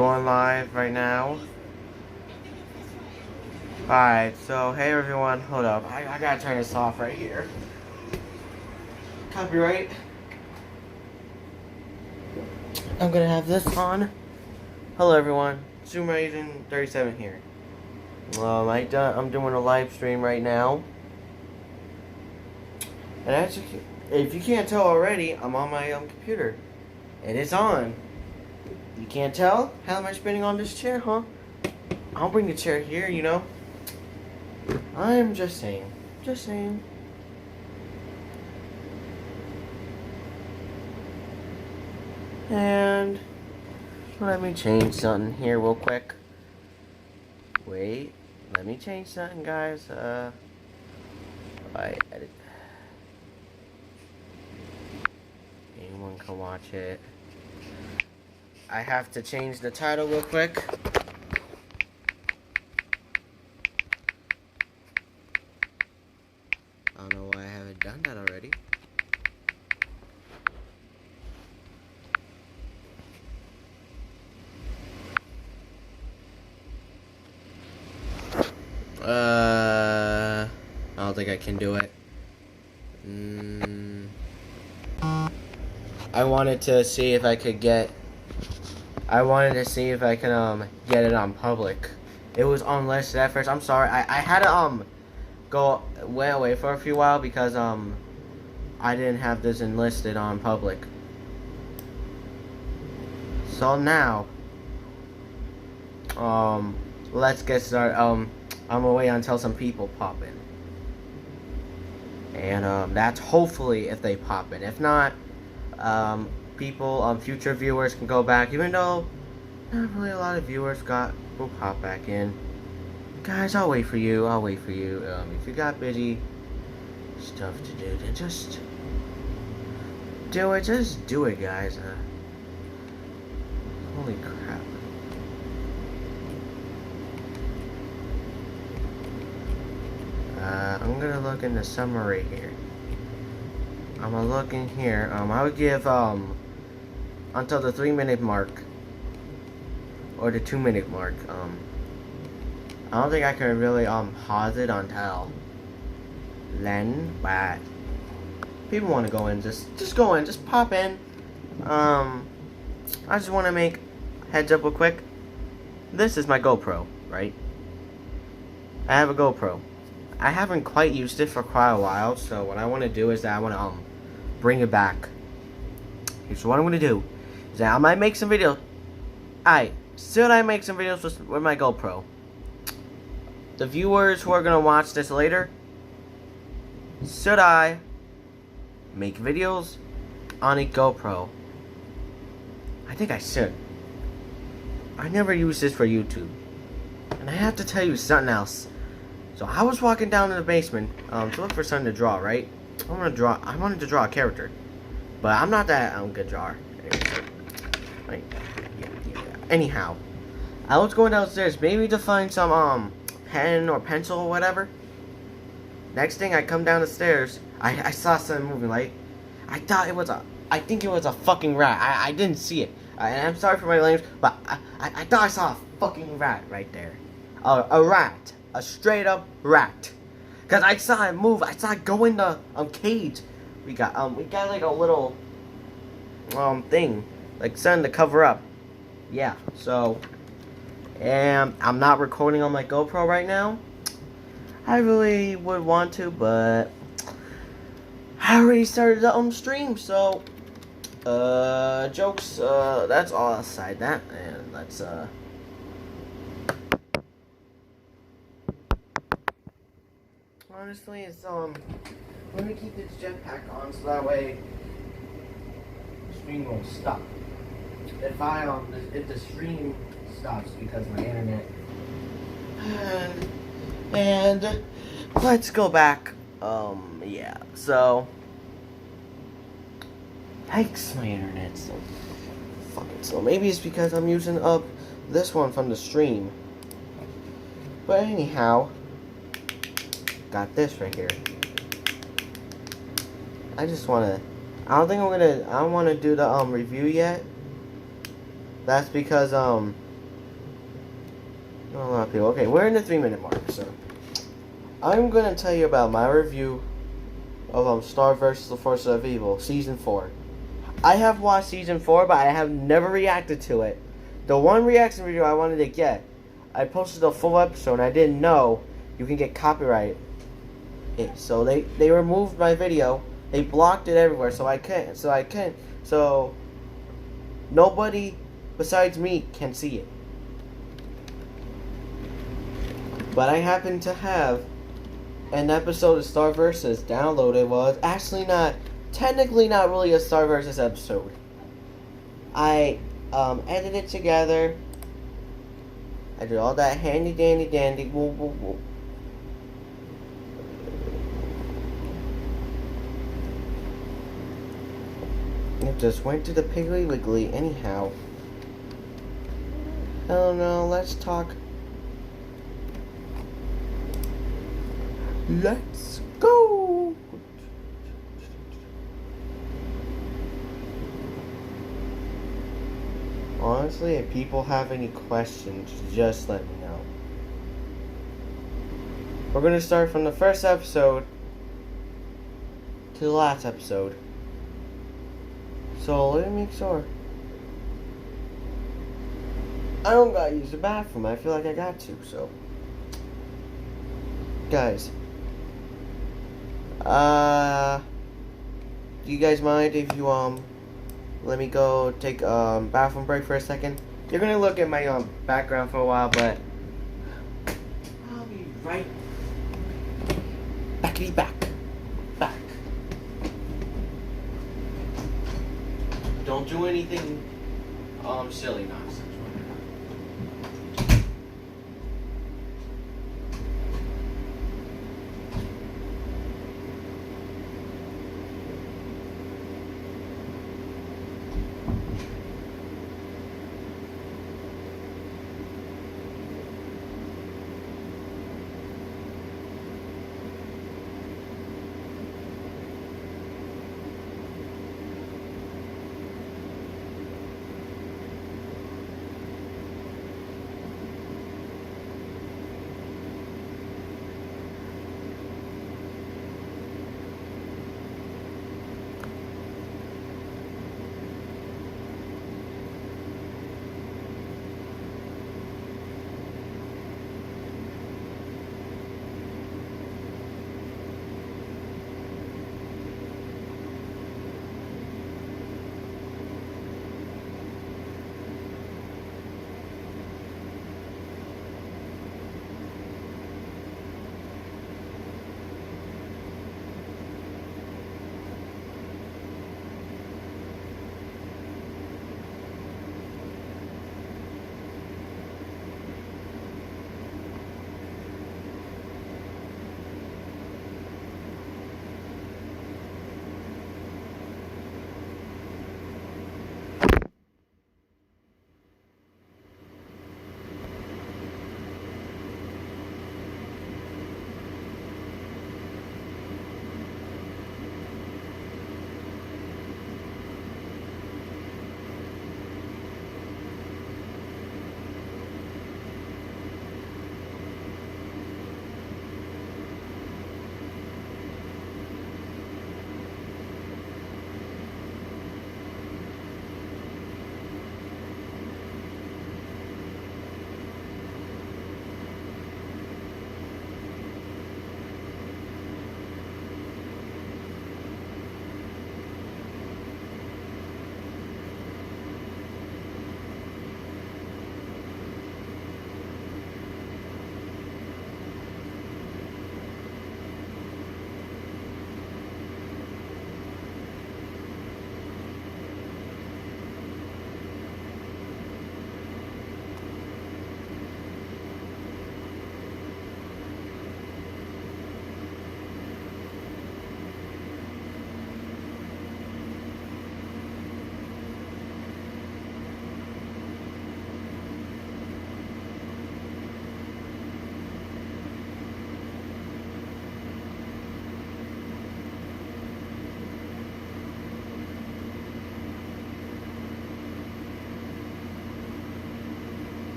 Going live right now. Alright, so hey everyone, hold up. I gotta turn this off right here. Copyright. I'm gonna have this on. Hello everyone, Zoom Raisin 37 here. I'm doing a live stream right now. And actually, if you can't tell already, I'm on my computer. And it's on. You can't tell? How am I spinning on this chair, huh? I'll bring the chair here, you know. I'm just saying. Just saying. And let me change something here real quick. Wait. Let me change something, guys. I edit. Anyone can watch it. I have to change the title real quick. I don't know why I haven't done that already. I don't think I can do it. I wanted to see if I could get get it on public. It was unlisted at first. I'm sorry. I had to went away for a few while because I didn't have this enlisted on public. So now let's get started. I'm gonna wait until some people pop in. And that's hopefully if they pop in. If not, future viewers can go back, even though not really a lot of viewers will pop back in. Guys, I'll wait for you. If you got busy stuff to do, then just do it. Just do it, guys. Holy crap. I'm gonna look in the summary here. I'm gonna look in here. I would give until the 3-minute mark or the 2-minute mark. I don't think I can really pause it until then, but people want to go in, just go in, just pop in. I just want to make heads up real quick. This is my GoPro, right? I have a GoPro. I haven't quite used it for quite a while, so what I want to do is that I want to bring it back. So what I'm going to do is that I might make some videos. Should I make some videos with my GoPro? The viewers who are going to watch this later, should I make videos on a GoPro? I think I should. I never use this for YouTube. And I have to tell you something else. So I was walking down in the basement to look for something to draw, right? I wanted to draw a character. But I'm not that good drawer. Like, yeah. Anyhow, I was going downstairs maybe to find some pen or pencil or whatever. Next thing, I come down the stairs. I saw something moving. Like, I think it was a fucking rat. I didn't see it. And I'm sorry for my language, but I thought I saw a fucking rat right there. A rat. A straight up rat. Cause I saw it move. I saw it go in the cage. We got like a little thing, like something to cover up. Yeah. So, and I'm not recording on my GoPro right now. I really would want to, but I already started the stream. So, jokes. That's all aside that, and let's honestly, it's let me keep this jetpack on so that way the stream won't stop. If the stream stops because of my internet, and let's go back. Yeah. So, yikes, my internet's so fucking slow. Maybe it's because I'm using up this one from the stream. But anyhow. Got this right here. I don't want to do the review yet. That's because Not a lot of people. Okay, we're in the 3-minute mark, so I'm gonna tell you about my review of Star vs. the Forces of Evil Season 4. I have watched Season 4, but I have never reacted to it. The one reaction video I wanted to get, I posted a full episode and I didn't know you can get copyright. So they removed my video. They blocked it everywhere, so I couldn't. So nobody besides me can see it. But I happen to have an episode of Star Versus downloaded. Well, it's actually technically not really a Star Versus episode. I edited it together. I did all that handy dandy woo woo woo. It just went to the Piggly Wiggly anyhow. Oh no, let's talk. Let's go! Honestly, if people have any questions, just let me know. We're gonna start from the first episode to the last episode. So let me make sure. I don't gotta use the bathroom. I feel like I got to, so. Guys. Do you guys mind if you, let me go take a bathroom break for a second? You're gonna look at my, background for a while, but I'll be right back. Don't do anything, silly nonsense.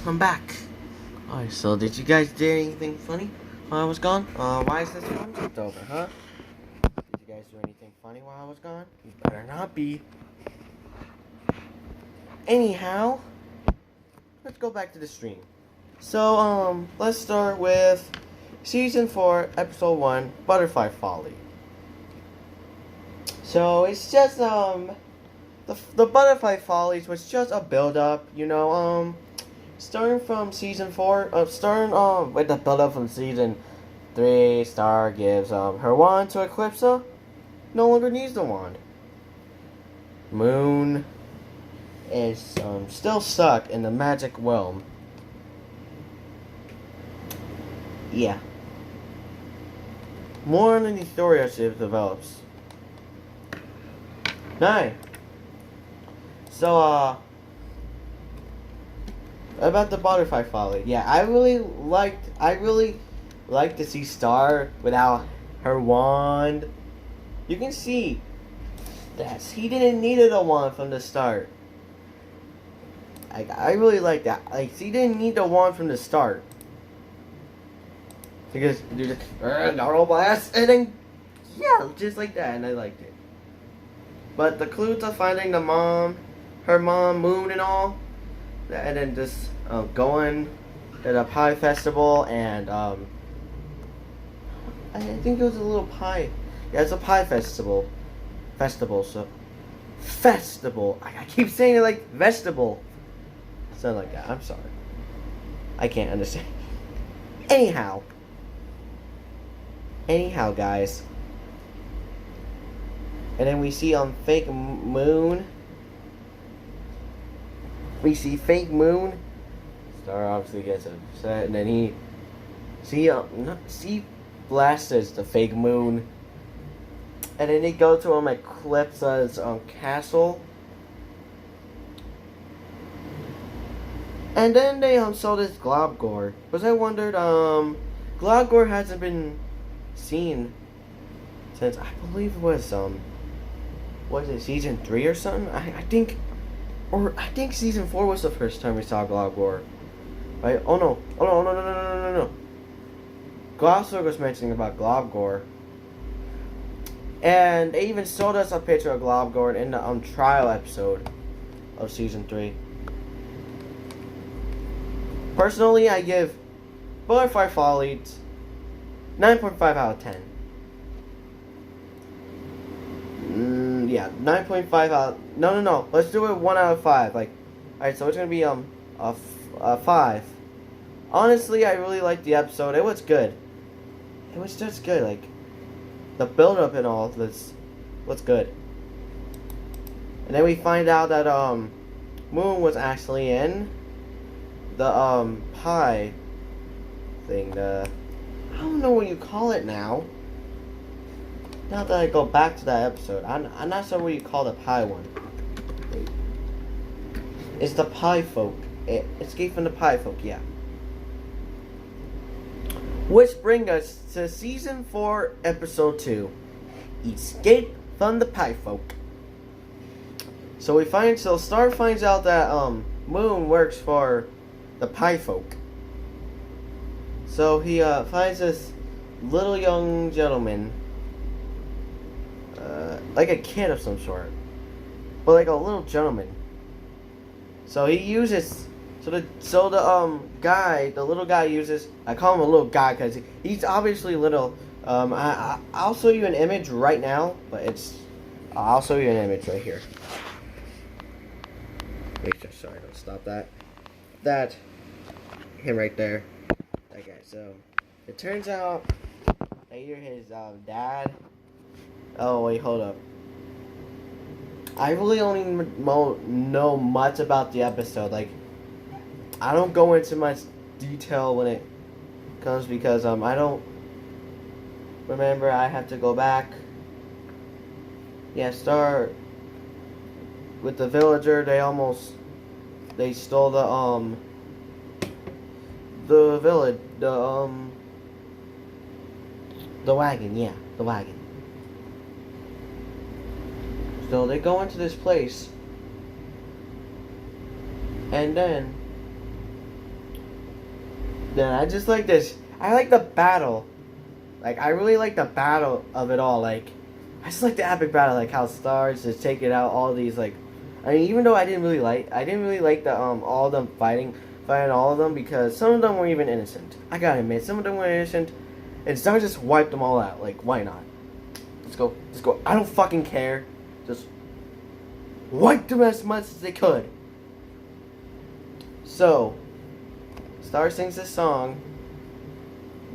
I'm back. Alright, so did you guys do anything funny while I was gone? Why is this concept over, huh? Did you guys do anything funny while I was gone? You better not be. Anyhow, let's go back to the stream. So, let's start with Season 4, Episode 1, Butterfly Folly. So, it's just, the Butterfly Follies was just a build-up, you know, starting from Season 4, starting, with the build-up from Season 3, Star gives, her wand to Eclipsa, no longer needs the wand. Moon is, still stuck in the magic realm. Yeah. More on the story as it develops. 9. So, about the Butterfly Folly. Yeah, I really liked to see Star without her wand. You can see that he didn't need a wand from the start. I really like that. Like, he didn't need the wand from the start. Because you just normal blast, and then yeah, just like that, and I liked it. But the clue to finding the mom, her mom, Moon, and all, and then just going to the pie festival, and I think it was a little pie. Yeah, it's a pie festival. So festival. I keep saying it like vegetable. Something like that. I'm sorry. I can't understand. Anyhow, guys. And then we see on Fake Moon. We see Fake Moon. Star obviously gets upset, and then he blasts the Fake Moon. And then they go to Eclipsa's castle. And then they saw this Globgor. Because I wondered, Globgor hasn't been seen since I believe it was Season 3 or something? I think Season 4 was the first time we saw Globgor. Right? Oh no. Globgor was mentioning about Globgor. And they even showed us a picture of Globgor in the trial episode of Season 3. Personally, I give Butterfly Folly 9.5 out of 10. Yeah, 9.5 out. No. Let's do it 1 out of 5. Like, alright, so it's gonna be a 5. Honestly, I really liked the episode. It was good. It was just good. Like, the build-up and all was good. And then we find out that Moon was actually in the pie thing. I don't know what you call it now. Now that I go back to that episode, I'm not sure what you call the pie one. It's the pie folk. Escape from the pie folk, yeah. Which brings us to Season 4, Episode 2. Escape from the pie folk. So Star finds out that Moon works for the pie folk. So he finds this little young gentleman, like a kid of some sort, but like a little gentleman. So he uses the little guy uses. I call him a little guy because he's obviously little. I'll show you an image right now, but I'll show you an image right here. Sorry, don't stop that. That him right there. That guy. So it turns out that you're his dad. Oh wait, hold up. I really only know much about the episode. Like, I don't go into much detail when it comes because I don't remember. I have to go back. Yeah, start with the villager. They stole the village, the wagon. Yeah, the wagon. So they go into this place, and then Then I just like this. I like the battle. Like, I really like the battle of it all. Like, I just like the epic battle. Like, how Stars just take it out all these, like... I mean, even though I didn't really like the, all of them fighting all of them, because some of them were even innocent. I gotta admit, some of them were innocent, and Stars just wiped them all out. Like, why not? Let's go. I don't fucking care. Just wipe them as much as they could. So, Star sings this song.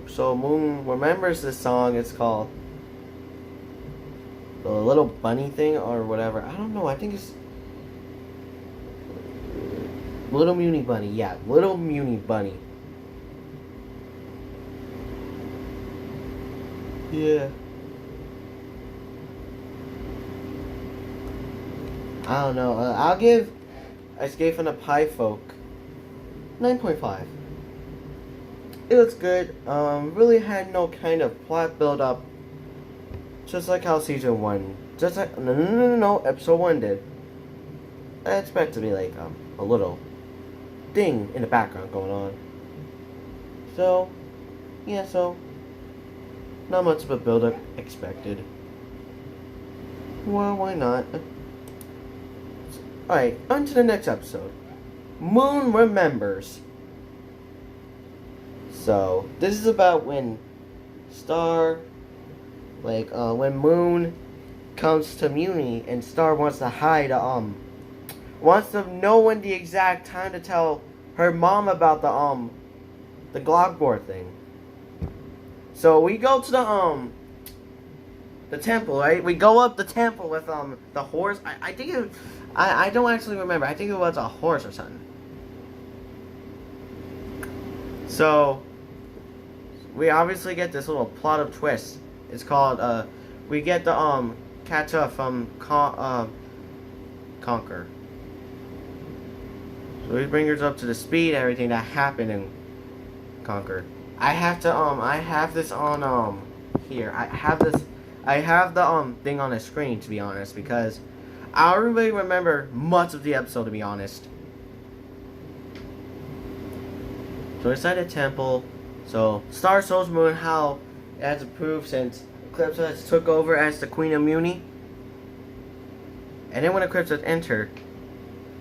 So Moon remembers this song. It's called the Little Bunny Thing or whatever. I don't know. I think it's Little Muni Bunny. Yeah, Little Muni Bunny. Yeah. I don't know. I'll give Escape from the Pie Folk 9.5. It looks good. Really had no kind of plot build up. Just like how season 1. Just like no, episode 1 did. I expect to be like a little thing in the background going on. So yeah, so not much of a build up expected. Well, why not? Alright, on to the next episode. Moon Remembers. So, this is about when Star, like, when Moon comes to Muni and Star wants to hide, wants to know when the exact time to tell her mom about the Glogbor thing. So, we go to the temple, right? We go up the temple with, the horse. I think it, I don't actually remember. I think it was a horse or something. So, we obviously get this little plot of twist. It's called, we get the, catch up from, Conquer. So he brings us up to the speed, everything that happened in Conquer. I have this on, here. I have the, thing on the screen, to be honest, because I don't really remember much of the episode, to be honest. So inside the temple, so Star shows Moon how it has approved since Eclipse has took over as the Queen of Muni. And then when Eclipse enters,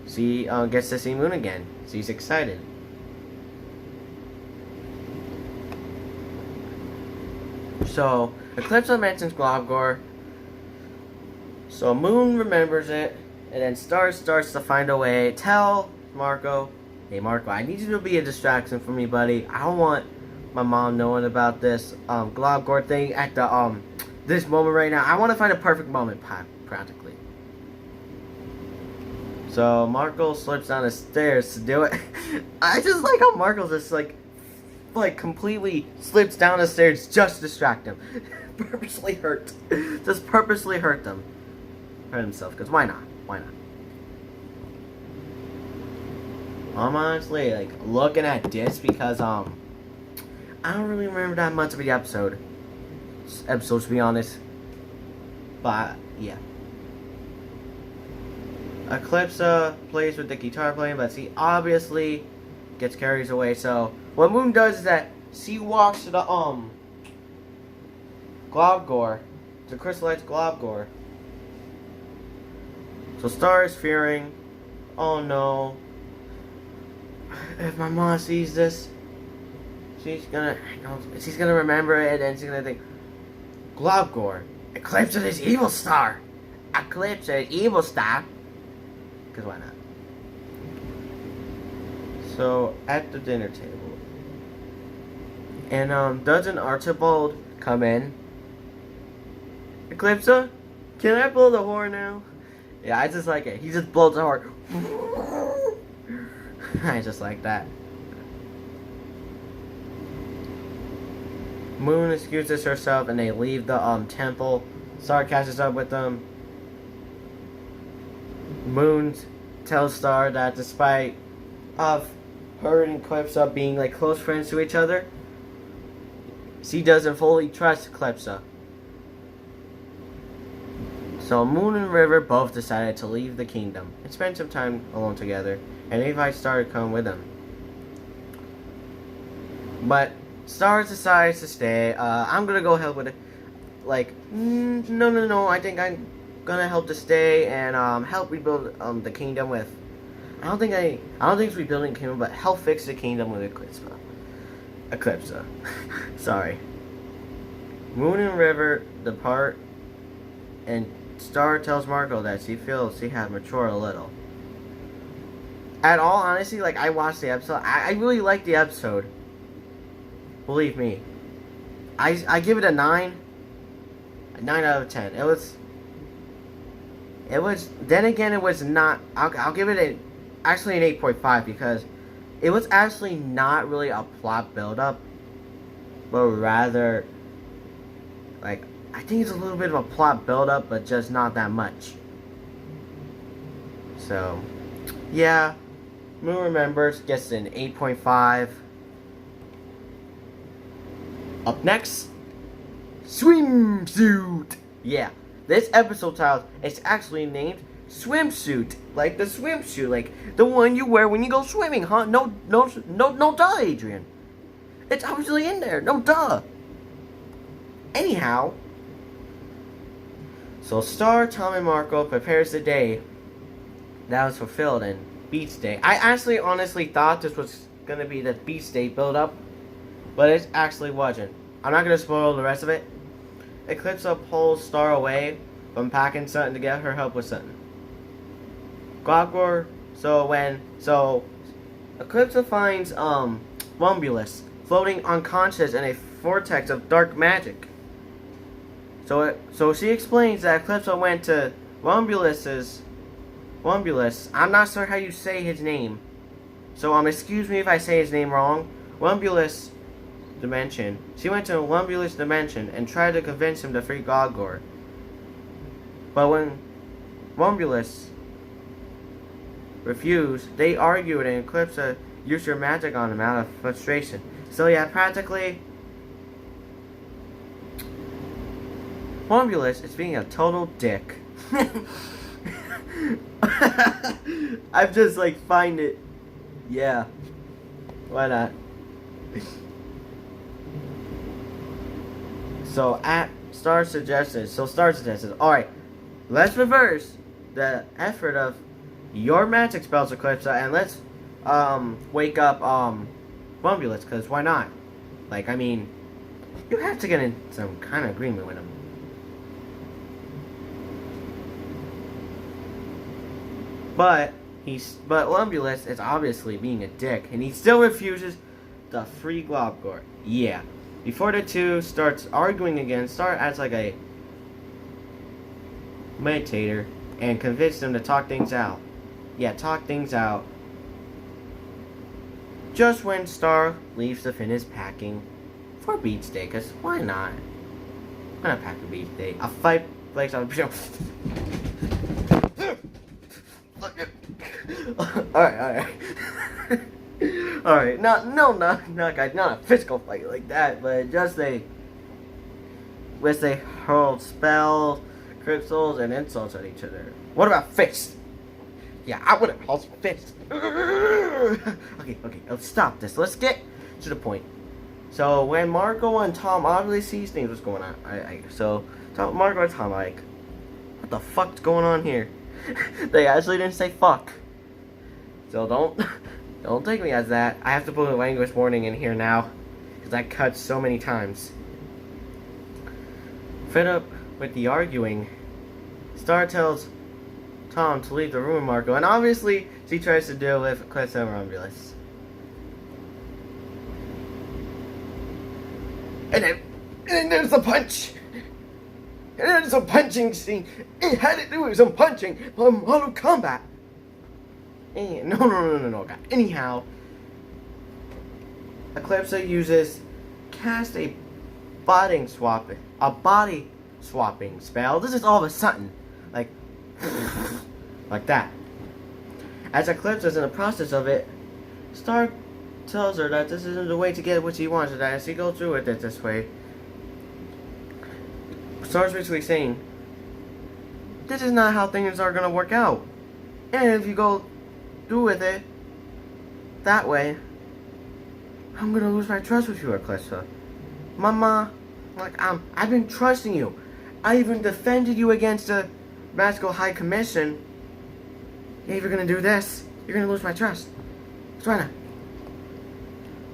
she gets to see Moon again. She's excited. So Eclipse mentions Globgor. So Moon remembers it, and then Star starts to find a way. Tell Marco, hey Marco, I need you to be a distraction for me, buddy. I don't want my mom knowing about this Globgor thing at the this moment right now. I want to find a perfect moment, practically. So Marco slips down the stairs to do it. I just like how Marco just like completely slips down the stairs just to distract him. Purposely hurt. Just purposely hurt them. Hurt himself, because why not? Why not? I'm honestly like looking at this because I don't really remember that much of the episode to be honest. But yeah. Eclipse plays with the guitar playing, but she obviously gets carried away. So what Moon does is that she walks to the Globgor, the crystallized Globgor. So Star is fearing, oh no, if my mom sees this, she's gonna remember it, and she's gonna think, Globgor, Eclipse is evil Star. Eclipse is evil Star. Because why not? So, at the dinner table. And, doesn't Archibald come in? Eclipse, can I blow the horn now? Yeah, I just like it. He just blows the horn. I just like that. Moon excuses herself and they leave the temple. Star catches up with them. Moon tells Star that despite of her and Eclipse being like close friends to each other, she doesn't fully trust Eclipse. So Moon and River both decided to leave the kingdom and spend some time alone together, and invite Star to come with them. But Star decides to stay. I'm gonna go help with it. Like, no. I think I'm gonna help to stay and help rebuild the kingdom with. I don't think it's rebuilding the kingdom, but help fix the kingdom with Eclipsa. Sorry. Moon and River depart, and Star tells Marco that she feels she has matured a little. At all, honestly, like, I watched the episode. I really liked the episode. Believe me. I give it a 9. A 9 out of 10. It was, then again, it was not, I'll give it actually an 8.5 because it was actually not really a plot build-up, but rather, like, I think it's a little bit of a plot build-up, but just not that much. So, yeah, Moon Remembers gets an 8.5. Up next, Swimsuit. Yeah, this episode title is actually named Swimsuit, like the swimsuit, like the one you wear when you go swimming, huh? No, duh, Adrian. It's obviously in there, no duh. Anyhow, so Star, Tom, and Marco prepares the day that was fulfilled in Beach Day. I actually honestly thought this was gonna be the Beach Day build-up, but it actually wasn't. I'm not gonna spoil the rest of it. Eclipsa pulls Star away from packing something to get her help with something. Globgor, so Eclipsa finds Rumbulus floating unconscious in a vortex of dark magic. So she explains that Eclipsa went to Rumbulus, I'm not sure how you say his name, so excuse me if I say his name wrong. Rumbulus dimension. She went to Rumbulus dimension and tried to convince him to free Globgor. But when Rumbulus refused, they argued and Eclipsa used her magic on him out of frustration. So yeah, practically, Rumbulus is being a total dick. I just like find it, yeah, why not? So Star suggested, alright, let's reverse the effort of your magic spells, Eclipsa, and let's wake up Rumbulus, because why not? Like, I mean, you have to get in some kind of agreement with him. But Rumbulus is obviously being a dick, and he still refuses to free Globgor. Yeah. Before the two starts arguing again, Star acts like a meditator and convinces them to talk things out. Yeah, talk things out. Just when Star leaves to finish packing for Beach Day, because why not? Why not pack for Beach Day? A fight place on the show. Alright. Alright, not guys, not a physical fight like that, but just where they hurl spells, crystals, and insults at each other. What about fists? Yeah, I wouldn't hurl some fists. Okay, let's stop this. Let's get to the point. So when Marco and Tom obviously sees things, what's going on? Marco and Tom are like, what the fuck's going on here? They actually didn't say fuck. So don't take me as that. I have to put a language warning in here now, because I cut so many times. Fed up with the arguing, Star tells Tom to leave the room with Marco, and obviously she tries to deal with Eclipsa and Rumbulus. And then there's the punch! And then there's a punching scene! It had to do with some punching from Mortal Kombat! And no, guys. Anyhow, Eclipsa cast a body swapping spell. This is all of a sudden, like that. As Eclipsa is in the process of it, Star tells her that this isn't the way to get what she wants, and that as she goes through with it this way, Star's basically saying, this is not how things are gonna work out. And if you go through with it that way, I'm gonna lose my trust with you, Eclipsa. Mama, I've been trusting you. I even defended you against the Magical High Commission. If you're gonna do this, you're gonna lose my trust. Try not.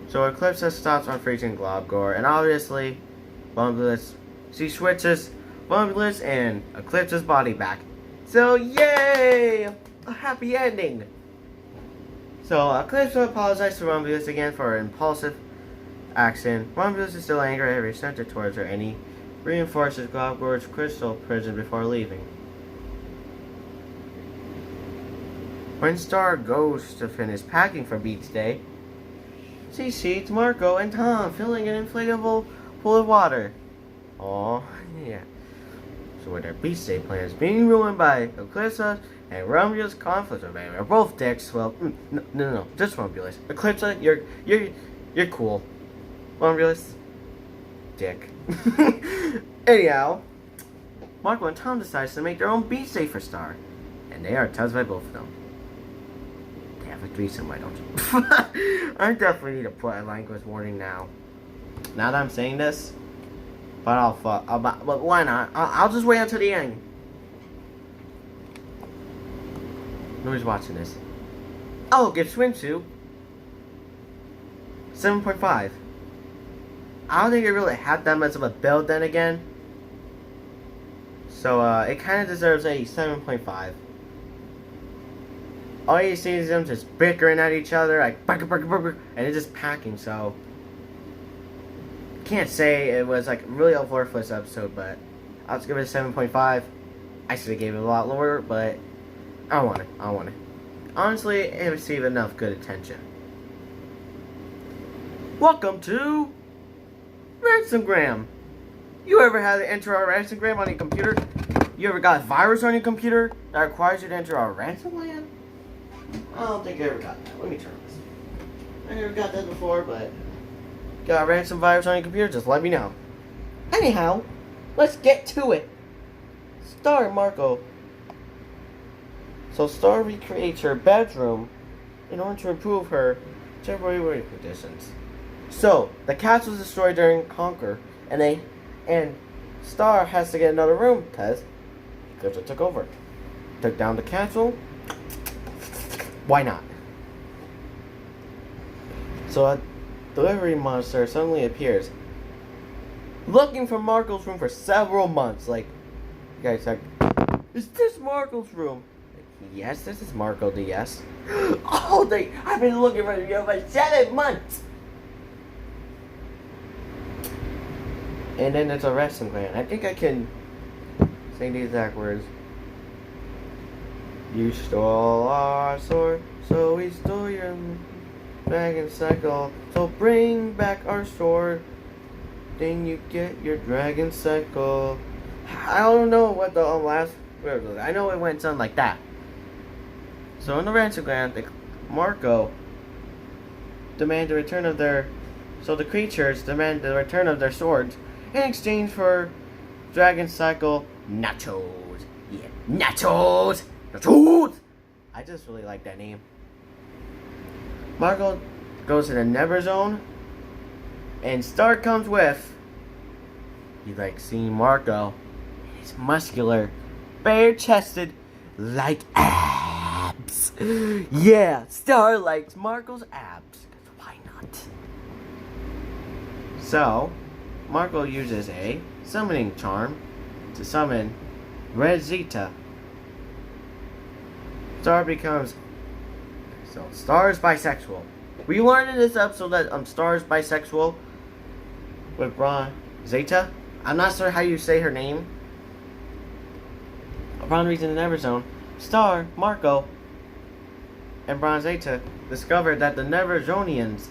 So Eclipsa stops on freezing Globgor, and obviously, she switches Bumbulus and Eclipsa's body back. So yay! A happy ending! So Eclipsa apologizes to Bumbulus again for her impulsive action. Bumbulus is still angry at every center towards her, and he reinforces Globgor's crystal prison before leaving. When Star goes to finish packing for Beach Day, she sees Marco and Tom filling an inflatable pool of water. Oh, yeah. So with their Beach Day plans being ruined by Eclipsa and Romulus' conflict with them, they're both dicks. Well, no, just Romulus. Eclipsa, you're cool. Romulus, dick. Anyhow, Marco and Tom decides to make their own Beach Day for Star, and they are touched by both of them. They have a threesome, why don't you? I definitely need to put a language warning now. Now that I'm saying this, but but why not? I'll just wait until the end. Nobody's watching this. Oh, give swimsuit 7.5. I don't think it really had that much of a build then again. So it kind of deserves a 7.5. All you see is them just bickering at each other, like and it's just packing. So can't say it was like really a worthless episode, but I'll just give it a 7.5. I should have gave it a lot lower, but I want it. Honestly, it received enough good attention. Welcome to Ransogram. You ever had to enter our Ransogram on your computer? You ever got a virus on your computer that requires you to enter our Ransomland? I don't think I ever got that. Let me turn this. I never got that before, but got a ransom virus on your computer? Just let me know. Anyhow, let's get to it. Star and Marco. So Star recreates her bedroom in order to improve her temporary working conditions. So the castle was destroyed during Conquer, and Star has to get another room because it took over. Took down the castle. Why not? So a delivery monster suddenly appears, looking for Marco's room for several months. Like, you guys like, is this Marco's room? Yes, this is Marco DS. Oh, I've been looking for you for 7 months. And then it's a wrestling clan. I think I can say the exact words. You stole our sword, so we stole your dragon cycle. So bring back our sword, then you get your dragon cycle. I don't know what the last word was. I know it went something like that. So in the Ransogram, Marco demand the return of their. So the creatures demand the return of their swords in exchange for dragon cycle nachos. Yeah, nachos. Nachos. I just really like that name. Marco goes to the Never Zone, and Star comes with. You like seeing Marco. He's muscular, bare-chested, like abs. Yeah, Star likes Marco's abs. Why not? So, Marco uses a summoning charm to summon Red Zeta. Star becomes. So, Star is bisexual. We learned in this episode that Star is bisexual with Zeta. I'm not sure how you say her name. Upon reaching the Never Zone, Star, Marco, and Zeta discovered that the Never Zonians,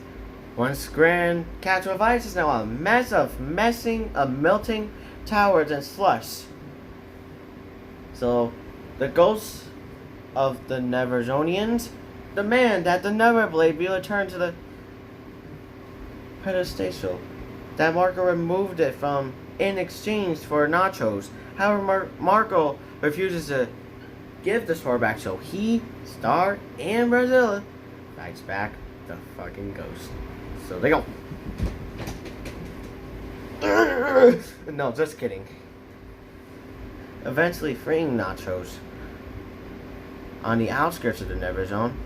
once grand capital of ice, is now a mess of melting towers and slush. So, the ghosts of the Never Zonians demand that the Neverblade be returned to the pedestal that Marco removed it from in exchange for nachos. However, Marco refuses to give the sword back, so he, Star, and Brazilla fights back the fucking ghost. So they go. No, just kidding. Eventually freeing Nachos on the outskirts of the Never Zone,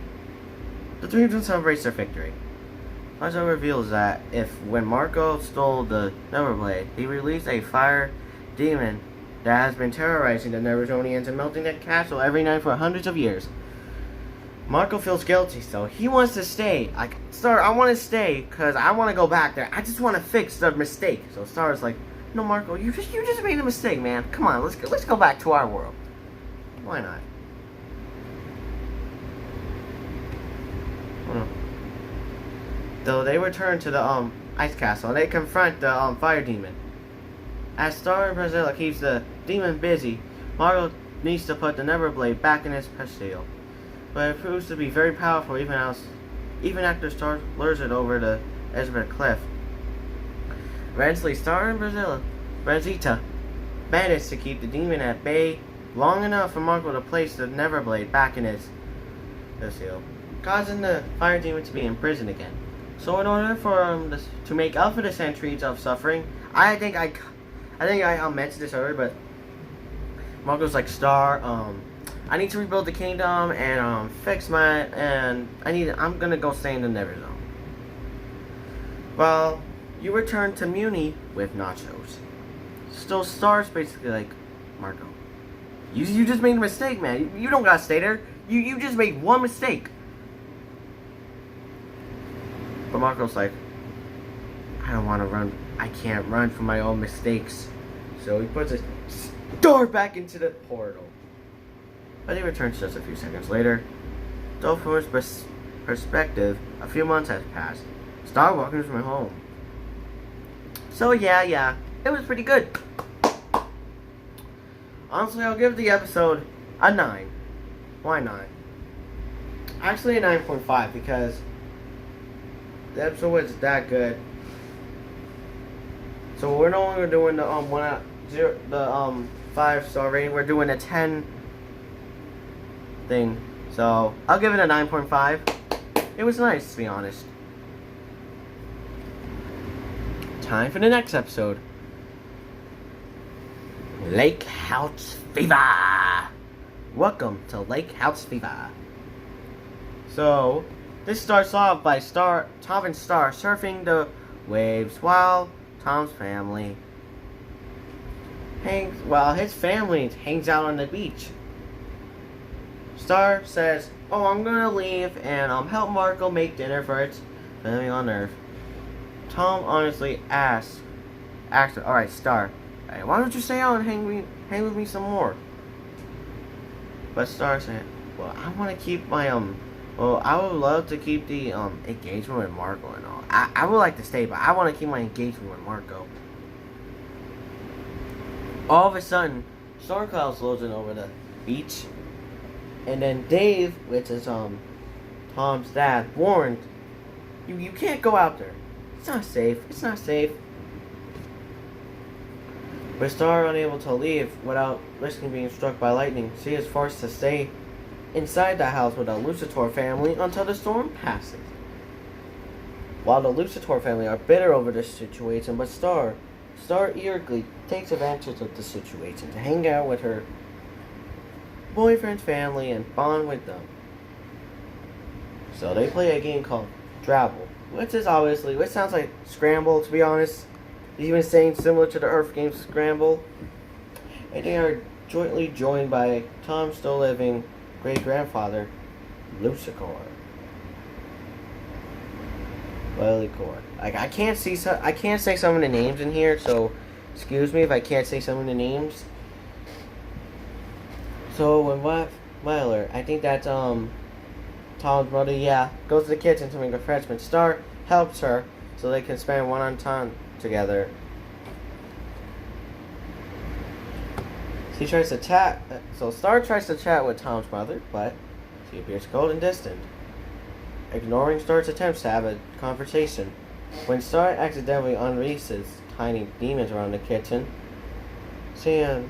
the three of them celebrate their victory. Nacho reveals that when Marco stole the Neverblade, he released a fire demon that has been terrorizing the Neverzonians and melting the castle every night for hundreds of years. Marco feels guilty, so he wants to stay. Like, Star, I want to stay because I want to go back there. I just want to fix the mistake. So Star's like, no, Marco, you just made a mistake, man. Come on, let's go back to our world. Why not? Oh, no. Though they return to the ice castle and they confront the fire demon. As Star and Brazilla keeps the demon busy, Marco needs to put the Neverblade back in its pastille. But it proves to be very powerful even after Star lures it over the edge of a cliff. Eventually, Star and Brazita manage to keep the demon at bay long enough for Marco to place the Neverblade back in its pastille, causing the fire demon to be imprisoned again. So in order for to make up for the centuries of suffering, I think I mentioned this earlier, but Marco's like, Star, I need to rebuild the kingdom and I'm gonna go stay in the Never Zone. Well, you return to Muni with Nachos. Still, Star's basically like, Marco, you just made a mistake, man. You don't gotta stay there. You just made one mistake. But Marco's like, I don't want to run. I can't run from my own mistakes. So he puts a Star back into the portal. But he returns just a few seconds later. Though from his perspective, a few months has passed. Star welcomes him home. So yeah, it was pretty good. Honestly, I'll give the episode a 9. Why 9? Actually a 9.5 because the episode was that good. So we're no longer doing the 5-star rating. We're doing a 10 thing. So I'll give it a 9.5. It was nice, to be honest. Time for the next episode. Lake House Fever. Welcome to Lake House Fever. So this starts off by Tom and Star surfing the waves while Tom's family his family hangs out on the beach. Star says, "Oh, I'm gonna leave and help Marco make dinner for its family on Earth." Tom honestly asks her, "All right, Star, hey, why don't you stay out and hang with me some more?" But Star said, "Well, I want to keep my Well, I would love to keep the engagement with Marco and all. I would like to stay, but I want to keep my engagement with Marco." All of a sudden, storm clouds rolls in over the beach, and then Dave, which is Tom's dad, warned, "You can't go out there. It's not safe. It's not safe." But Star, unable to leave without risking being struck by lightning, she is forced to stay inside the house with the Lucitor family until the storm passes. While the Lucitor family are bitter over this situation, but Star eagerly takes advantage of the situation to hang out with her boyfriend's family and bond with them. So they play a game called Drabble, which sounds like Scramble, to be honest. Even saying similar to the Earth game Scramble. And they are jointly joined by Tom's still living great-grandfather, Lucifer. Like, I can't say some of the names in here, so excuse me if I can't say some of the names. So when Myler, I think that's Tom's brother, goes to the kitchen to make refreshments. Star helps her so they can spend one-on time together. Star tries to chat with Tom's mother, but she appears cold and distant, ignoring Star's attempts to have a conversation. When Star accidentally unleashes tiny demons around the kitchen, she and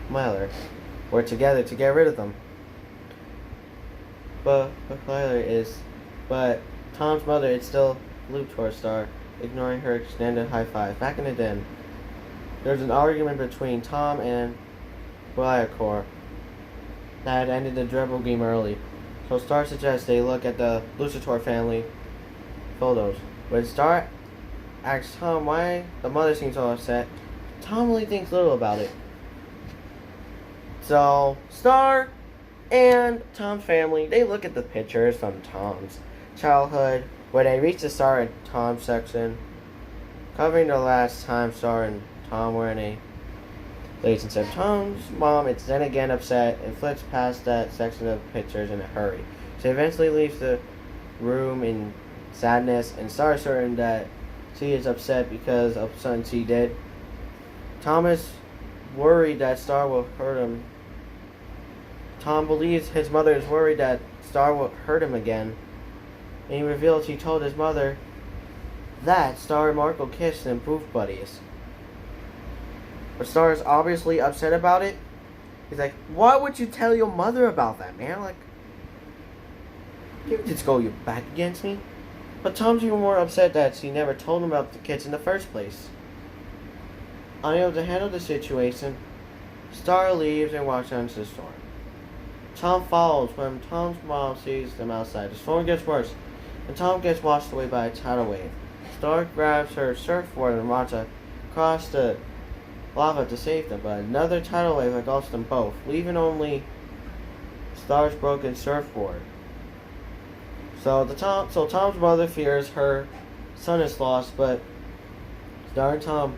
Myler work together to get rid of them. But Tom's mother is still glued to her Star, ignoring her extended high five. Back in the den, there's an argument between Tom and Briarcore that had ended the dribble game early. So Star suggests they look at the Lucitor family photos. When Star asks Tom why the mother seems so upset, Tom really thinks little about it. So Star and Tom's family, they look at the pictures from Tom's childhood where they reach the Star and Tom section, covering the last time Star and Tom were in a relationship. Tom's mom is then again upset and flips past that section of pictures in a hurry. She eventually leaves the room in sadness, and Star is certain that she is upset because of something she did. Tom is worried that Star will hurt him. Tom believes his mother is worried that Star will hurt him again, and he reveals he told his mother that Star and Marco kissed and proved buddies. But Star is obviously upset about it. He's like, why would you tell your mother about that, man? Like, you just go your back against me. But Tom's even more upset that she never told him about the kids in the first place. Unable to handle the situation, Star leaves and walks out into the storm. Tom follows when Tom's mom sees them outside. The storm gets worse, and Tom gets washed away by a tidal wave. Star grabs her surfboard and runs across the lava to save them, but another tidal wave engulfs them both, leaving only Star's broken surfboard. So Tom's mother fears her son is lost, but Star and Tom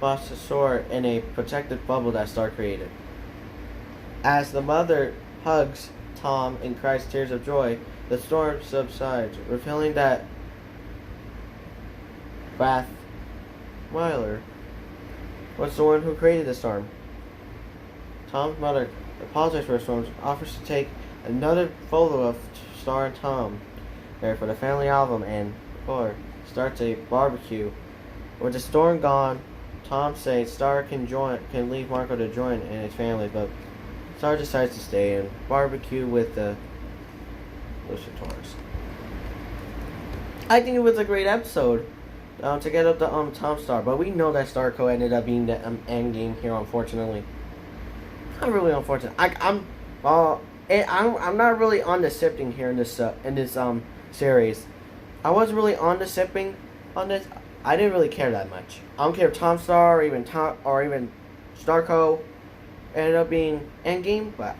watch the shore in a protected bubble that Star created. As the mother hugs Tom and cries tears of joy, the storm subsides, revealing that Rathweiler was the one who created the storm. Tom's mother apologizes for the storm, offers to take another photo of Star and Tom there for the family album, and starts a barbecue. With the storm gone, Tom says Star can leave Marco to join in his family, but Star decides to stay and barbecue with the Lucitors. I think it was a great episode to get up the Tom Star, but we know that Starco ended up being the end game here, unfortunately. Not really unfortunate. I'm not really on the sipping here in this series. I wasn't really on the sipping on this. I didn't really care that much. I don't care if Tom Star or even Starco ended up being endgame, but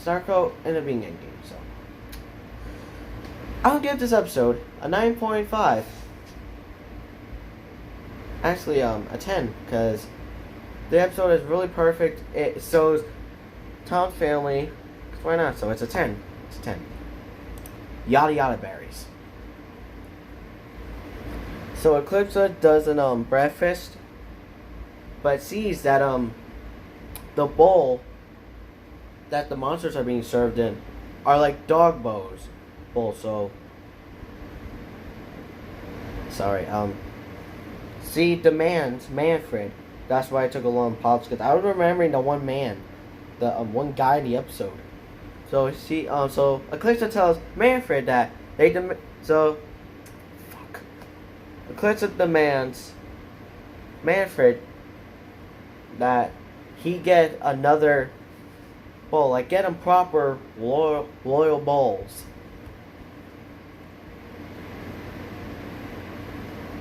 Starco ended up being endgame. So I'll give this episode a 9.5. Actually, a 10, because the episode is really perfect. It shows Tom's family. Why not? So it's a 10. It's a 10. Yada yada berries. So Eclipse does an breakfast, but sees that the bowl that the monsters are being served in are like dog bowls. So sorry. She demands Manfred. That's why I took a long pause, because I was remembering the one man, the one guy in the episode. So so Eclipse tells Manfred that Eclipse demands Manfred that he get another bowl, like get him proper loyal bowls.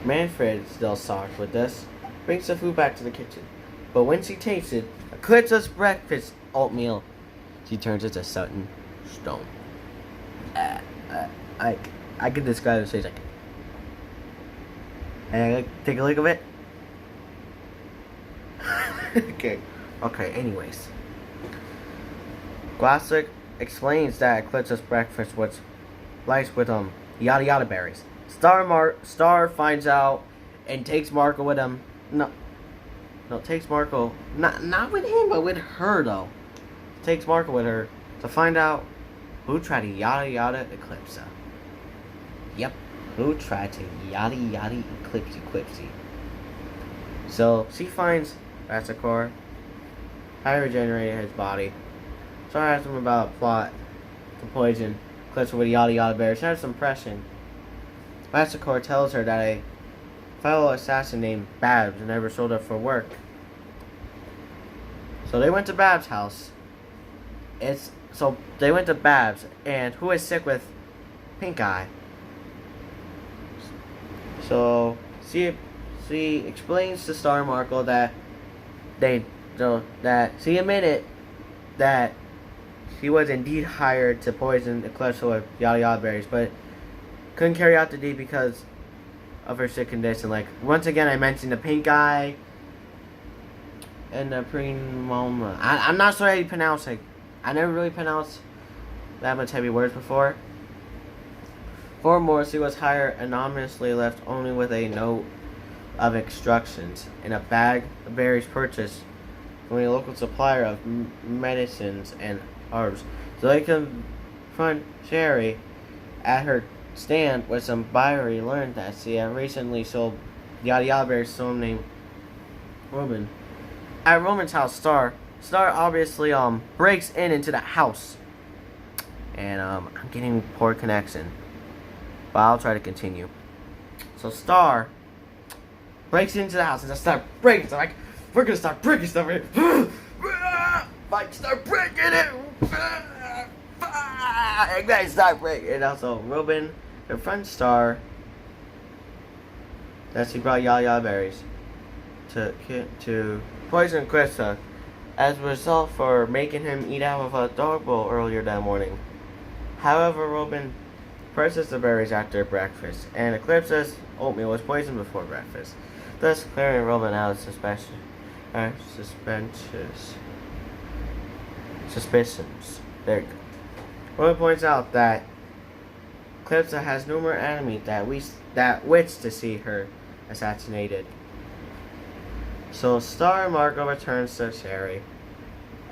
Manfred, still shocked with this, brings the food back to the kitchen. But when she tastes it, Eclipse's breakfast oatmeal, she turns it to Sutton Stone. I can describe it. So like, hey, take a look at it. Okay. Anyways, Glassic explains that Eclipse's breakfast was laced with yada yada berries. Star finds out and takes Marco with him. No, takes Marco not with him, but with her though. Takes Marco with her to find out who tried to yada yada Eclipse. Yep, who tried to yada yada Eclipse. So she finds Rathweiler had regenerated his body. Star asks him about a plot to poison Eclipse with yada yada berries. She has some pressing. Massacre tells her that a fellow assassin named Babs never showed up for work. So they went to Babs' house. So they went to Babs, and who is sick with pink eye. So she explains to Star Markle that she admitted that she was indeed hired to poison Eclipse with yada yada berries, but couldn't carry out the deed because of her sick condition. Like, once again, I mentioned the pink eye and the premoma. I'm not sure how you pronounce it. I never really pronounced that much heavy words before. Furthermore, she was hired anonymously, left only with a note of instructions and a bag of berries purchased from a local supplier of medicines and herbs. So they confront Sherry at her stand with some Byrie learned that she had recently sold yada yada berries to someone named Roman. At Roman's house, Star obviously breaks into the house. And I'm getting poor connection. But I'll try to continue. So Star breaks into the house and just start breaking stuff. Like, we're gonna start breaking stuff here. Like, start breaking it. And guys, start breaking. And also, Robin confronts Star that she brought yada yada berries to poison Krista as a result for making him eat out of a dog bowl earlier that morning. However, Robin purchased the berries after breakfast, and Eclipse's oatmeal was poisoned before breakfast, thus clearing Robin out of suspicions. There you go. Robin points out that Eclipse has numerous enemies that wish to see her assassinated. So Star and Marco returns to Sherry.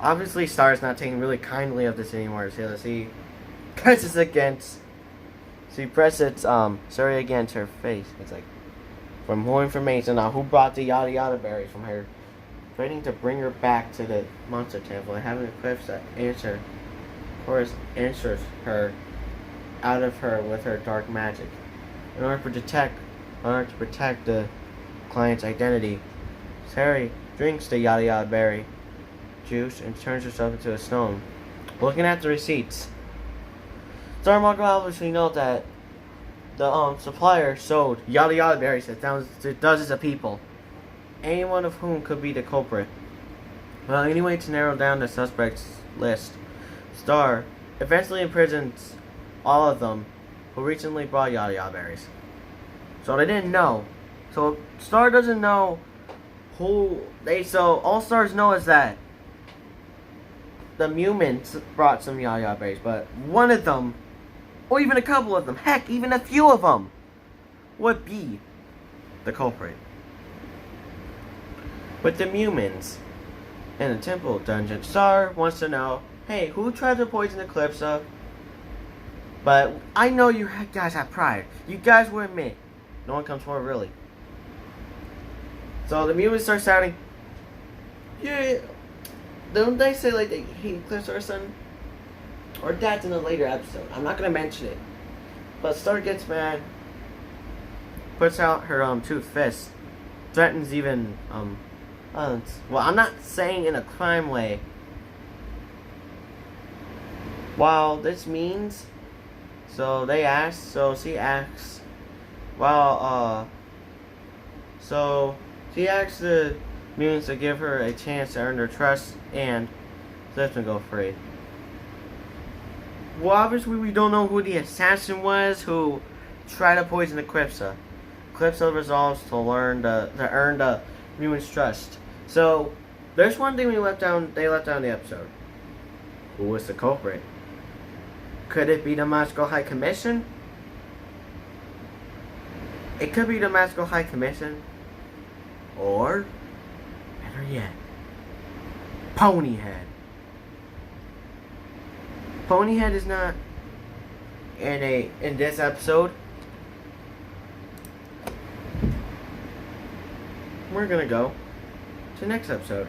Obviously, Star is not taking really kindly of this anymore. So she presses Sherry against her face. It's like, for more information on who brought the yada yada berries from her, threatening to bring her back to the monster temple and having Eclipse answers her out of her with her dark magic. In order to protect the client's identity, Sherry drinks the yada yada berry juice and turns herself into a stone. Looking at the receipts, Star Marco obviously knows that the supplier sold yada yada berries to dozens of people, any one of whom could be the culprit. Well, anyway, to narrow down the suspects list, Star eventually imprisons all of them who recently brought yada yada berries. So they didn't know. So Star doesn't know so all Stars know is that the humans brought some yada yada berries, but one of them, or even a couple of them, heck, even a few of them, would be the culprit. With the humans in the temple dungeon, Star wants to know, hey, who tried to poison Eclipse? But I know you guys have pride. You guys will admit. No one comes forward, really. So the humans start shouting, yeah, don't they say like they hate Eclipse or something? Or that's in a later episode. I'm not gonna mention it. But Star gets mad, puts out her two fists, threatens even well, I'm not saying in a crime way. While this means, so she asks, she asks the mutants to give her a chance to earn their trust and let them go free. Well, obviously we don't know who the assassin was who tried to poison Eclipse. Eclipse resolves to earn the mutants' trust. So there's one thing they left down in the episode. Who was the culprit? Could it be the Moscow High Commission? It could be the Moscow High Commission. Or, better yet, Ponyhead. Ponyhead is not in this episode. We're gonna go to the next episode.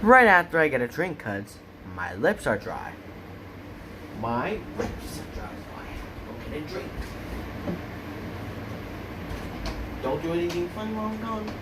Right after I get a drink, cuz my lips are dry. My lips are dry, so I have to go get a drink. don't do anything fun while I'm gone.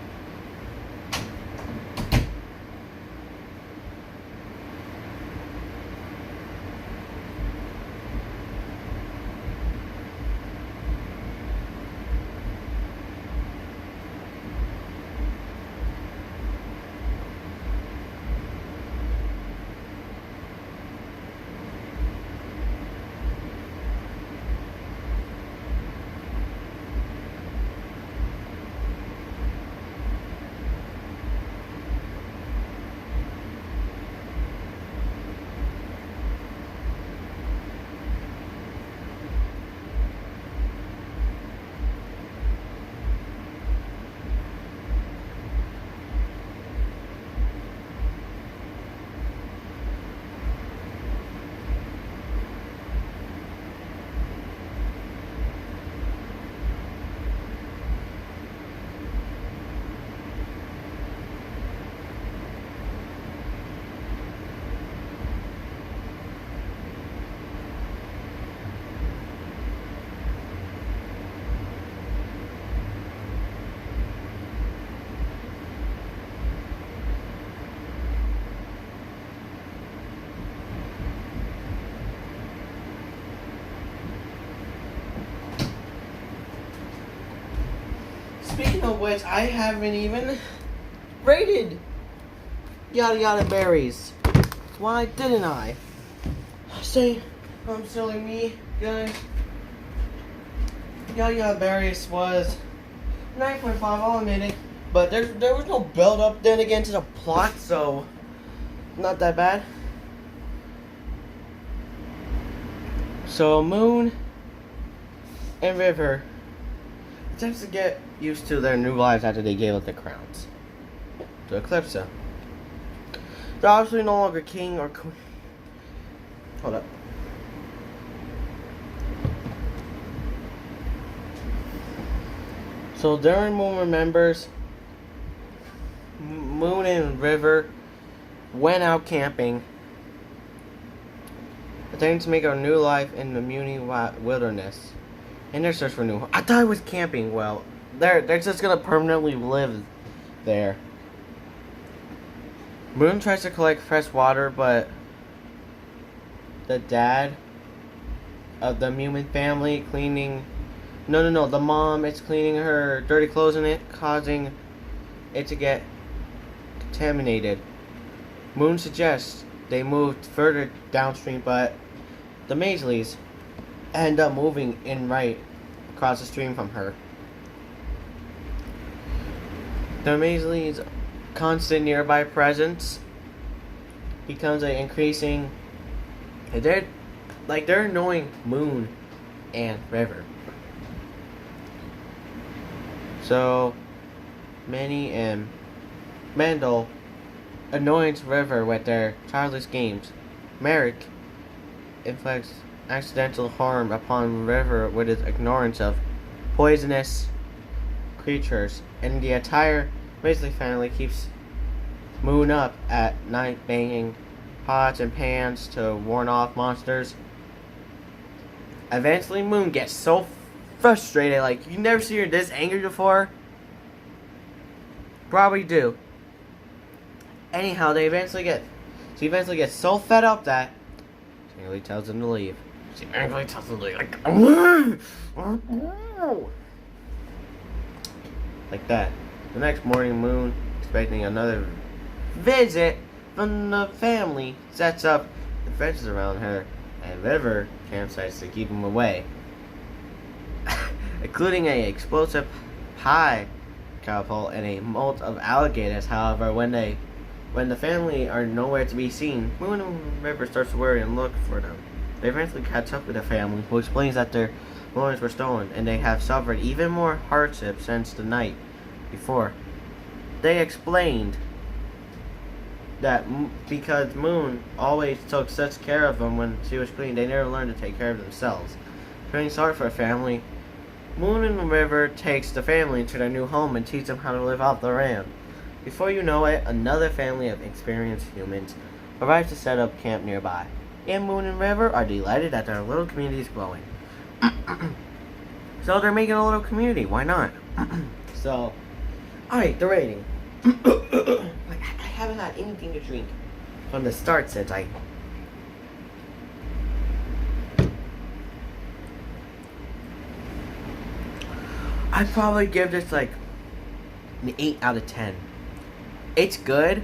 Speaking of which, I haven't even rated Yada Yada Berries. Why didn't I? Say, I'm silly me, guys. Yada Yada Berries was 9.5, I'll admit it. But there was no build up then again to the plot, so not that bad. So Moon and River attempts to get used to their new lives after they gave up their crowns to Eclipsa. They're obviously no longer king or queen. Hold up. So during Moon remembers, Moon and River went out camping, attempting to make a new life in the Muni wilderness. In their search for new home. I thought it was camping. Well, they're just gonna permanently live there. Moon tries to collect fresh water, but the dad of the human family cleaning. No. The mom is cleaning her dirty clothes in it, causing it to get contaminated. Moon suggests they moved further downstream, but the Maisleys end up moving in right across the stream from her. The Maisleys' constant nearby presence becomes an increasing. They're annoying Moon and River. So Manny and Mandel annoys River with their childish games. Merrick inflicts accidental harm upon River with his ignorance of poisonous creatures, and the entire Weasley family keeps Moon up at night banging pots and pans to warn off monsters. Eventually Moon gets so frustrated, like, you never seen her this angry before? Probably do. Anyhow, she eventually gets so fed up that she angrily tells them to leave. Like that. The next morning, Moon, expecting another visit from the family, sets up the fences around her, and River campsites to keep him away, including a explosive pie catapult and a molt of alligators. However, when the family are nowhere to be seen, Moon and River starts to worry and look for them. They eventually catch up with the family, who explains that their belongings were stolen, and they have suffered even more hardship since the night before. They explained that because Moon always took such care of them when she was clean, they never learned to take care of themselves. Feeling sorry for a family, Moon and River takes the family to their new home and teach them how to live off the land. Before you know it, another family of experienced humans arrives to set up camp nearby, and Moon and River are delighted that their little community is growing. So they're making a little community, why not? So, alright, the rating. Like, I haven't had anything to drink from the start since I'd probably give this like an 8 out of 10. It's good,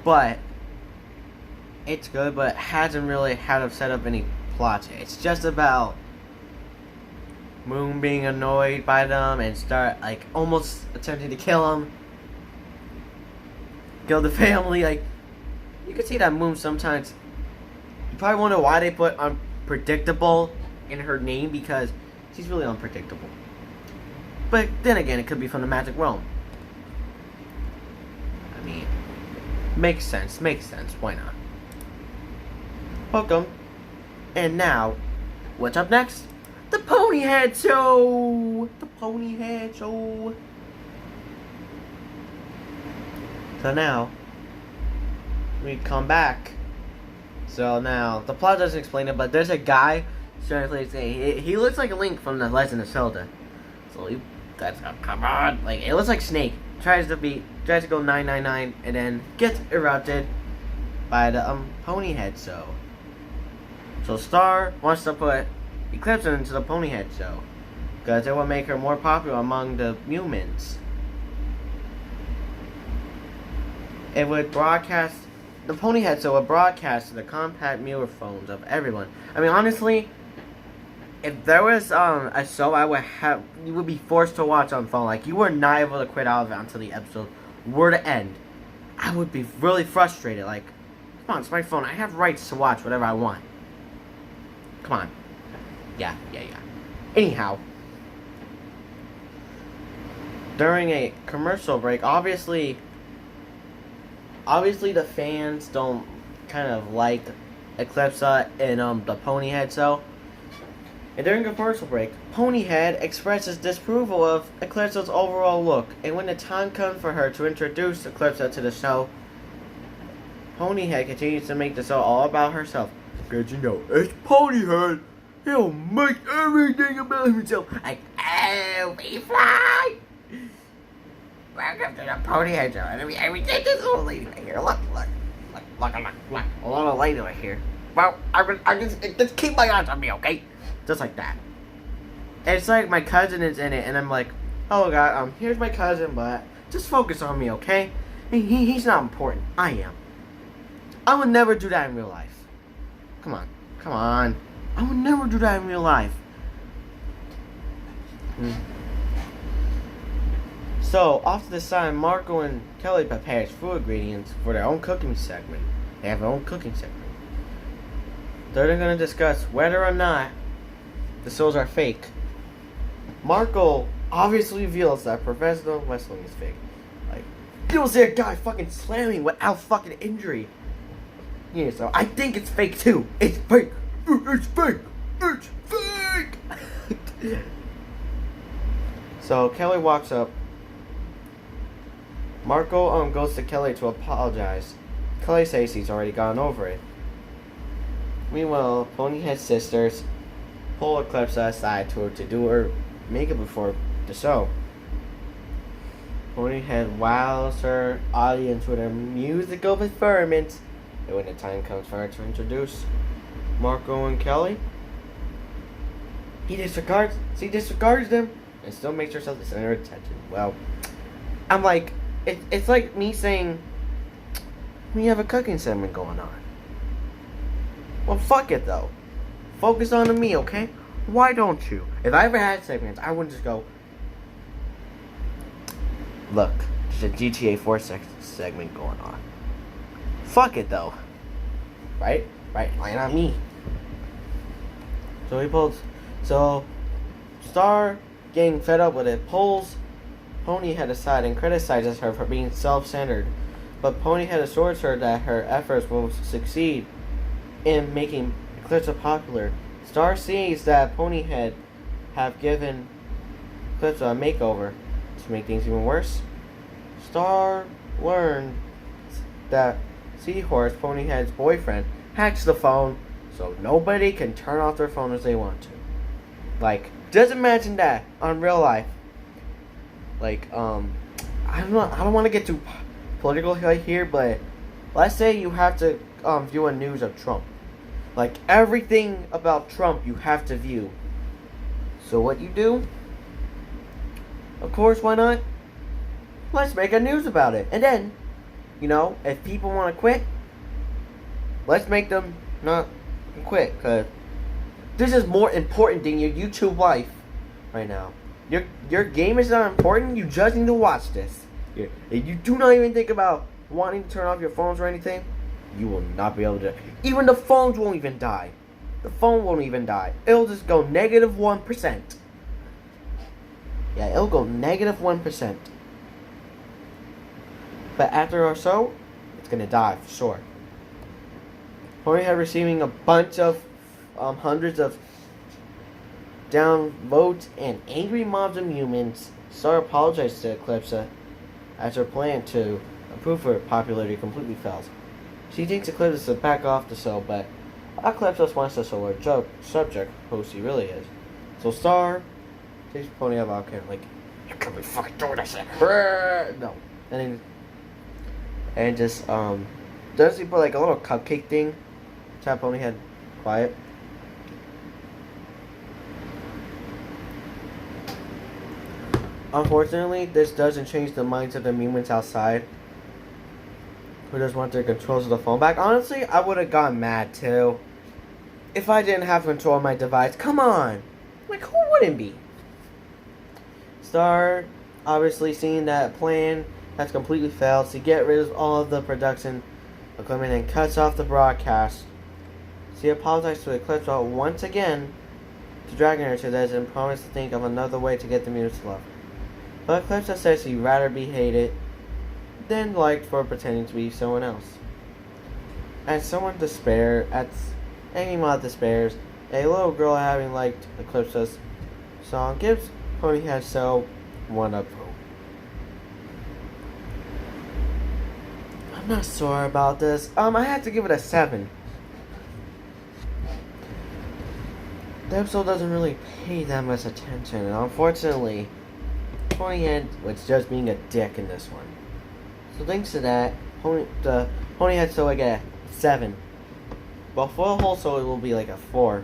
but it hasn't really had to set up any plot. It's just about Moon being annoyed by them and start like almost attempting to kill him. Kill the family. Like, you can see that Moon sometimes. You probably wonder why they put unpredictable in her name, because she's really unpredictable. But then again, it could be from the magic realm. I mean, makes sense. Why not? Welcome. And now, what's up next? The Ponyhead Show! The Ponyhead Show! So now, we come back. So now, the plot doesn't explain it, but there's a guy trying to play. He looks like a Link from The Legend of Zelda. So he, come on, like it looks like Snake. Tries to go 999 and then gets erupted by the Ponyhead Show. So Star wants to put Eclipse into the Ponyhead Show because it will make her more popular among the humans. It would broadcast, the Ponyhead Show would broadcast to the compact mirror phones of everyone. I mean, honestly, if there was a show you would be forced to watch on phone, like you were not able to quit out of it until the episode were to end, I would be really frustrated. Like, come on, it's my phone. I have rights to watch whatever I want. Come on. Yeah. Anyhow, during a commercial break, obviously the fans don't kind of like Eclipse and the Ponyhead Show. And during a commercial break, Ponyhead expresses disapproval of Eclipse's overall look. And when the time comes for her to introduce Eclipse to the show, Ponyhead continues to make the show all about herself. Because you know, it's Ponyhead. He'll make everything about himself. Like, oh, we fly. Welcome to the Ponyhead Show. And we take this little lady right here. Look. A little lady right here. Well, I just keep my eyes on me, okay? Just like that. And it's like my cousin is in it, and I'm like, oh god, here's my cousin, but just focus on me, okay? He's not important. I am. I would never do that in real life. Come on. I would never do that in real life. So, off to the side, Marco and Kelly prepares food ingredients for their own cooking segment. They have their own cooking segment. They're going to discuss whether or not the shows are fake. Marco obviously reveals that professional wrestling is fake. Like, you don't see a guy fucking slamming without fucking injury. Yeah, so I think it's fake too. It's fake. It's fake. It's fake. So Kelly walks up. Marco goes to Kelly to apologize. Kelly says he's already gone over it. Meanwhile, Ponyhead's sisters pull Eclipse aside to do her makeup before the show. Ponyhead wows her audience with her musical performance. And when the time comes for her to introduce Marco and Kelly, she disregards them and still makes herself the center of attention. Well, I'm like, it's like me saying, we have a cooking segment going on. Well, fuck it though. Focus on me, okay? Why don't you? If I ever had segments, I wouldn't just go, look, there's a GTA 4 segment going on. Fuck it though. Right? Why not me? So Star, getting fed up with it, pulls Ponyhead aside and criticizes her for being self-centered. But Ponyhead assures her that her efforts will succeed in making Eclipse popular. Star sees that Ponyhead have given Eclipse a makeover. To make things even worse, Star learned that Seahorse, Ponyhead's boyfriend, hacks the phone so nobody can turn off their phone as they want to. Like, just imagine that on real life. Like, I don't want to get too political right here, but let's say you have to view a news of Trump. Like, everything about Trump you have to view. So what you do? Of course, why not? Let's make a news about it. And then, if people want to quit, let's make them not quit. Because this is more important than your YouTube life right now. Your game is not important. You just need to watch this. If you do not even think about wanting to turn off your phones or anything, you will not be able to. Even the phones won't even die. The phone won't even die. It'll just go -1%. Yeah, it'll go -1%. But after or so, it's gonna die for sure. Pornhub receiving a bunch of hundreds of downvotes and angry mobs of humans. Star apologized to Eclipsa as her plan to improve her popularity completely fails. She thinks Eclipsa to back off the show, but Eclipsa wants to show her subject who she really is. So Star takes Pony up out like, you can't be fucking doing this. No. And just does he put like a little cupcake thing? Tap Pony head quiet. Unfortunately, this doesn't change the minds of the humans outside who just want their controls of the phone back. Honestly, I would have gotten mad too if I didn't have control of my device. Come on. Like, who wouldn't be? Star, obviously seeing that plan has completely failed, to get rid of all of the production equipment and cuts off the broadcast. She apologized to Eclipse once again to dragging her to this and promised to think of another way to get the music to love. But Eclipse says she'd rather be hated than liked for pretending to be someone else. As someone any mod despairs, a little girl having liked Eclipse's song gives Ponyhead so one up vote. I'm not sure about this. I have to give it a 7. The episode doesn't really pay that much attention, and unfortunately, Ponyhead was just being a dick in this one. So thanks to that, Ponyhead so I get a 7. Well, for the whole show it will be like a 4.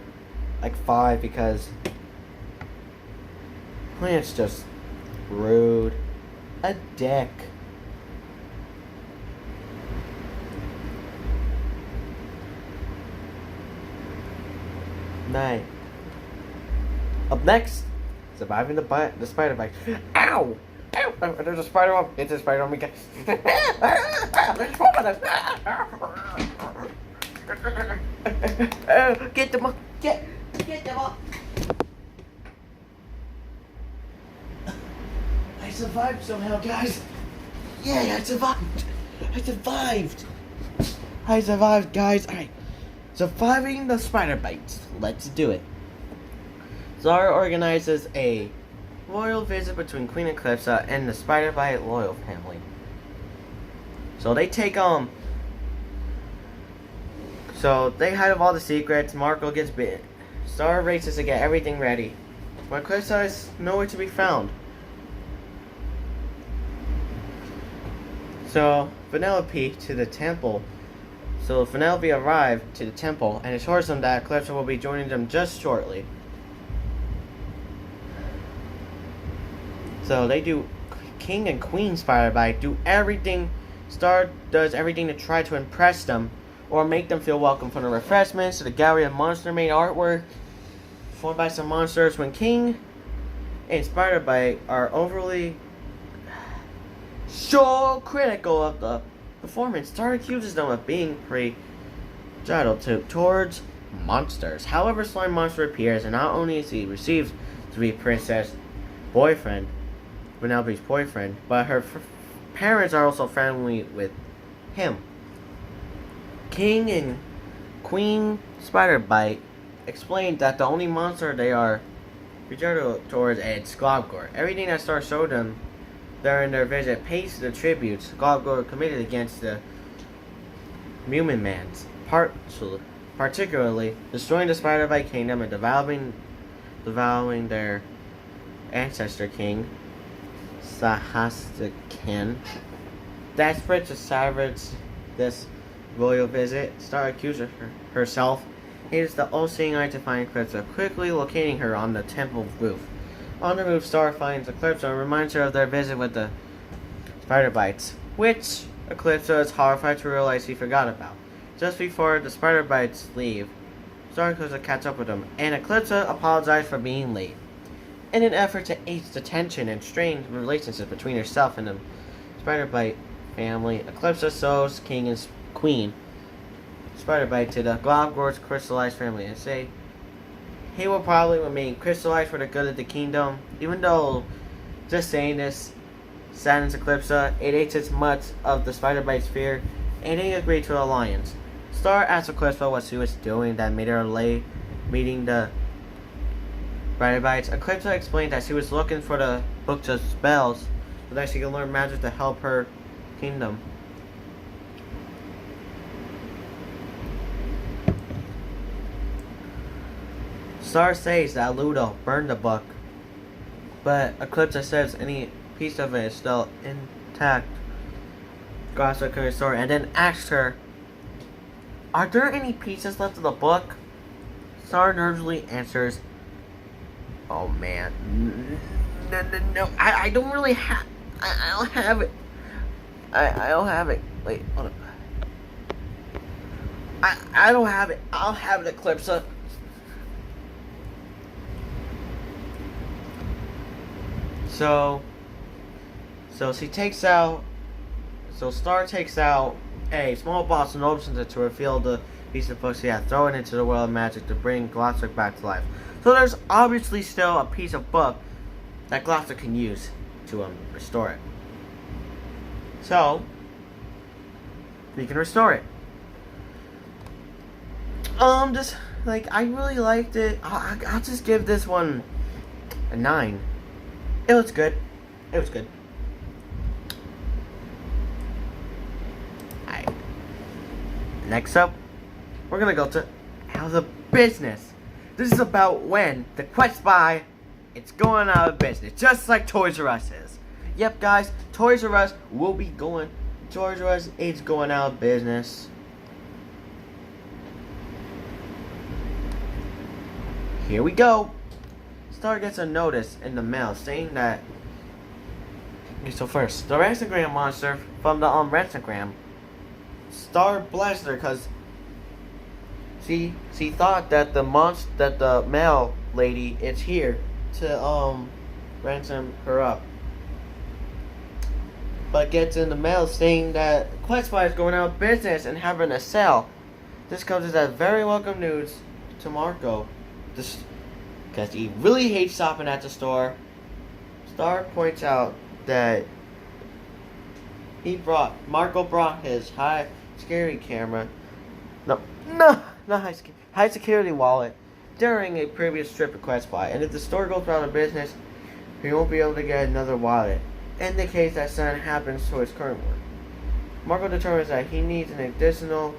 Like 5 because Ponyhead's just rude. A dick. 9. Up next, surviving the spider bite. Ow! Ow! There's a spider on. It's a spider on me, guys. Get them up! Get them up! I survived somehow, guys. Yeah, I survived. I survived, guys. All right, surviving the spider bites. Let's do it. Zara organizes a royal visit between Queen Eclipsa and the Spider Bite royal family. So they take So they hide all the secrets. Marco gets bit. Zara races to get everything ready. When Eclipsa is nowhere to be found. So Vanellope to the temple. So Vanellope arrived to the temple and assures them that Eclipsa will be joining them just shortly. So they do. King and Queen Spider-Bite do everything. Star does everything to try to impress them or make them feel welcome, from the refreshments to the gallery of monster-made artwork formed by some monsters. When King and Spider-Bite are overly so critical of the performance, Star accuses them of being prejudiced towards monsters. However, Slime Monster appears, and not only is he received to be Princess boyfriend, Vanellope's boyfriend, but her parents are also friendly with him. King and Queen Spider-Bite explained that the only monster they are prejudiced towards is Globgor. Everything that Star showed them during their visit pays the tributes Globgor committed against the Human Mans, particularly destroying the Spider-Bite kingdom and devouring their ancestor king. Sahastakan. Desperate to salvage this royal visit, Star accuses herself. It is the all-seeing eye to find Eclipse, quickly locating her on the temple roof. On the roof, Star finds Eclipse and reminds her of their visit with the spider bites, which Eclipse is horrified to realize he forgot about. Just before the spider bites leave, Star goes to catch up with them, and Eclipse apologizes for being late. In an effort to ease the tension and strained relationship between herself and the spider bite family, Eclipse shows King and Queen spider bite to the Globgor's crystallized family and say he will probably remain crystallized for the good of the kingdom. Even though just saying this saddens Eclipse, it hates as much of the spider bite's fear, and they agree to an alliance. Star asks Eclipse what she was doing that made her late meeting the spider bites. Eclipse explained that she was looking for the books of spells so that she could learn magic to help her kingdom. Star says that Ludo burned the book, but Eclipse says any piece of it is still intact. Glossa can restore and then asks her, "Are there any pieces left of the book?" Star nervously answers, "Oh man, no, I don't really have, I don't have it. I don't have it. Wait, hold up. I don't have it. I'll have it, Eclipse." So she takes out. So Star takes out a small box and opens it to reveal the piece of book she had thrown into the world of magic to bring Glossa back to life. So there's obviously still a piece of book that Glossa can use to restore it. So we can restore it. Just like I really liked it. I'll just give this one a 9. It was good. It was good. Alright. Next up, we're gonna go to out of business. This is about when the Quest Buy it's going out of business, just like Toys R Us is. Yep, guys, Toys R Us will be going. Toys R Us is going out of business. Here we go. Star gets a notice in the mail saying that. Okay, so first, the Ransogram monster from the Ransogram. Star blasted her because she thought that the mail lady is here to ransom her up, but gets in the mail saying that Quest Buy is going out of business and having a sale. This comes as a very welcome news to Marco. Because he really hates shopping at the store. Star points out that Marco brought his high security camera. High security wallet during a previous trip at Quest Buy. And if the store goes out of business, he won't be able to get another wallet. Indicates that something happens to his current one. Marco determines that he needs an additional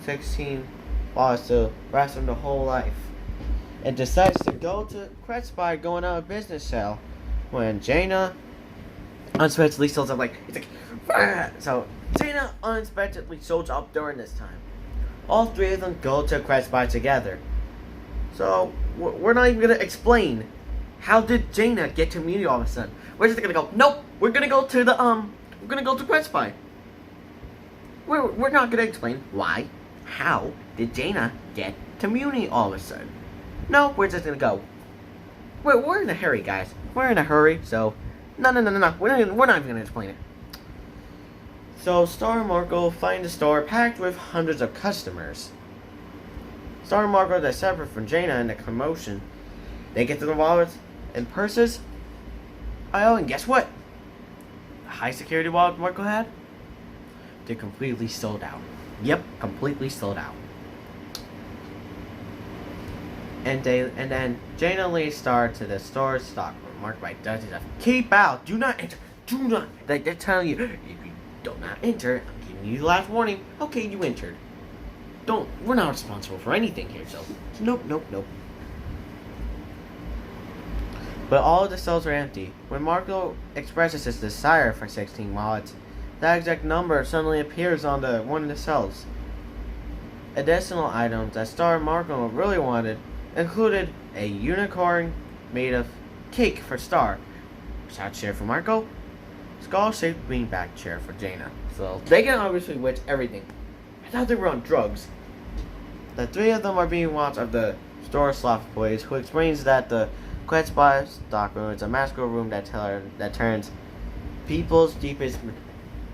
16 wallets to last him the whole life, and decides to go to Quest Buy going out of business sale when Jaina unexpectedly shows up. So Jaina unexpectedly shows up during this time. All three of them go to Quest Buy together. So we're not even gonna explain how did Jaina get to Muni all of a sudden. We're just gonna go. Nope. We're gonna go to the We're gonna go to Quest Buy. We're not gonna explain why. How did Jaina get to Muni all of a sudden? No, we're just gonna go. We're in a hurry, guys. We're in a hurry, so no. We're not even gonna explain it. So Star and Marco find a store packed with hundreds of customers. Star and Marco are separate from Jaina in the commotion. They get to the wallets and purses. Oh, and guess what? The high security wallet Marco had? They're completely sold out. Yep, completely sold out. And then Jaina leads Star to the store's stock room, marked by dozens of "Keep out! Do not enter! Do not!" Like they're telling you, if you do not enter, I'm giving you the last warning. Okay, you entered. We're not responsible for anything here, so nope. but all of the cells are empty. When Marco expresses his desire for 16 wallets, that exact number suddenly appears on one of the cells. Additional items that Star and Marco really wanted included a unicorn made of cake for Star, shot chair for Marco, skull-shaped beanbag chair for Jaina. So they can obviously witch everything. I thought they were on drugs. The three of them are being watched of the store svtfoe, who explains that the Quest by stockroom is a magical room that turns people's deepest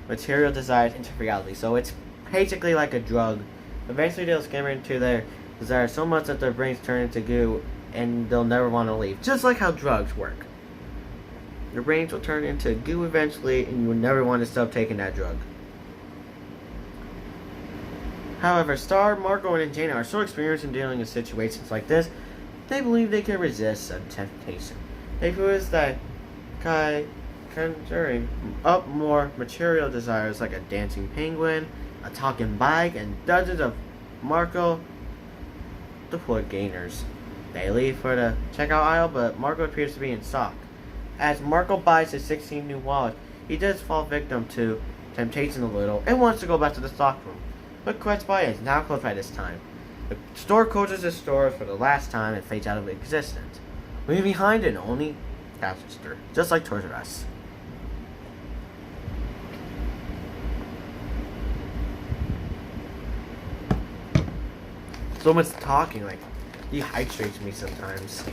material desires into reality. So it's basically like a drug. Eventually they'll skimmer into their desires so much that their brains turn into goo and they'll never want to leave. Just like how drugs work. Your brains will turn into goo eventually and you will never want to stop taking that drug. However, Star, Marco, and Jaina are so experienced in dealing with situations like this, they believe they can resist a temptation. They prove that by conjuring up more material desires like a dancing penguin, a talking bike, and dozens of Marco deployed gainers. They leave for the checkout aisle, but Marco appears to be in stock. As Marco buys his 16 new wallets, he does fall victim to temptation a little and wants to go back to the stockroom. But Quest Buy is now closed by this time. The store closes its doors for the last time and fades out of existence, leaving behind an only cash register, just like Toys R Us. So much talking, like, dehydrates me sometimes.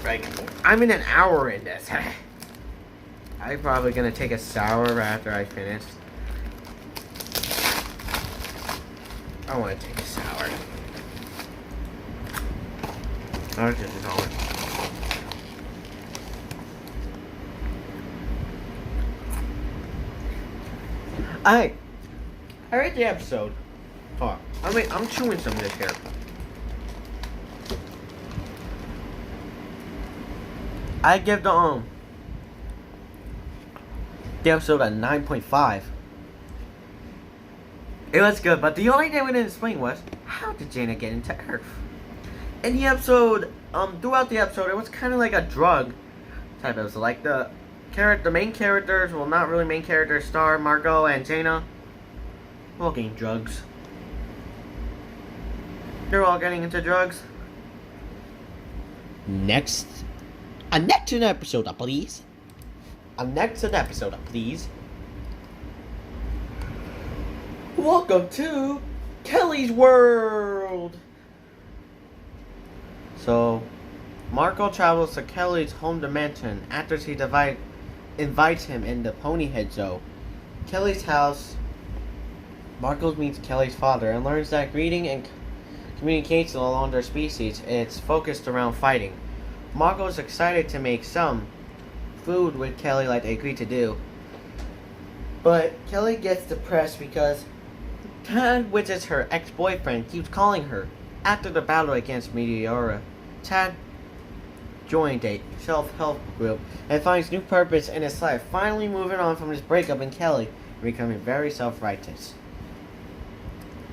Like, I'm in an hour in this. I'm probably gonna take a shower after I finish. I want to take a shower. I was just going. I read the episode. Oh, I'm chewing some of this here. I give the episode a 9.5. It was good, but the only thing we didn't explain was, how did Jaina get into Earth? In the episode, throughout the episode, it was kind of like a drug type episode. Like the main characters, well, not really main characters, Star, Marco, and Jaina, all getting drugs. They're all getting into drugs. Next episode, please. Welcome to Kelly's World! So, Marco travels to Kelly's home dimension after she invites him in the Ponyhead Zoo. Kelly's house, Marco meets Kelly's father and learns that breeding and communication along their species is focused around fighting. Marco is excited to make some food with Kelly like they agreed to do. But Kelly gets depressed because Tad, which is her ex-boyfriend, keeps calling her. After the battle against Meteora, Tad joined a self-help group and finds new purpose in his life, finally moving on from his breakup in Kelly and becoming very self-righteous.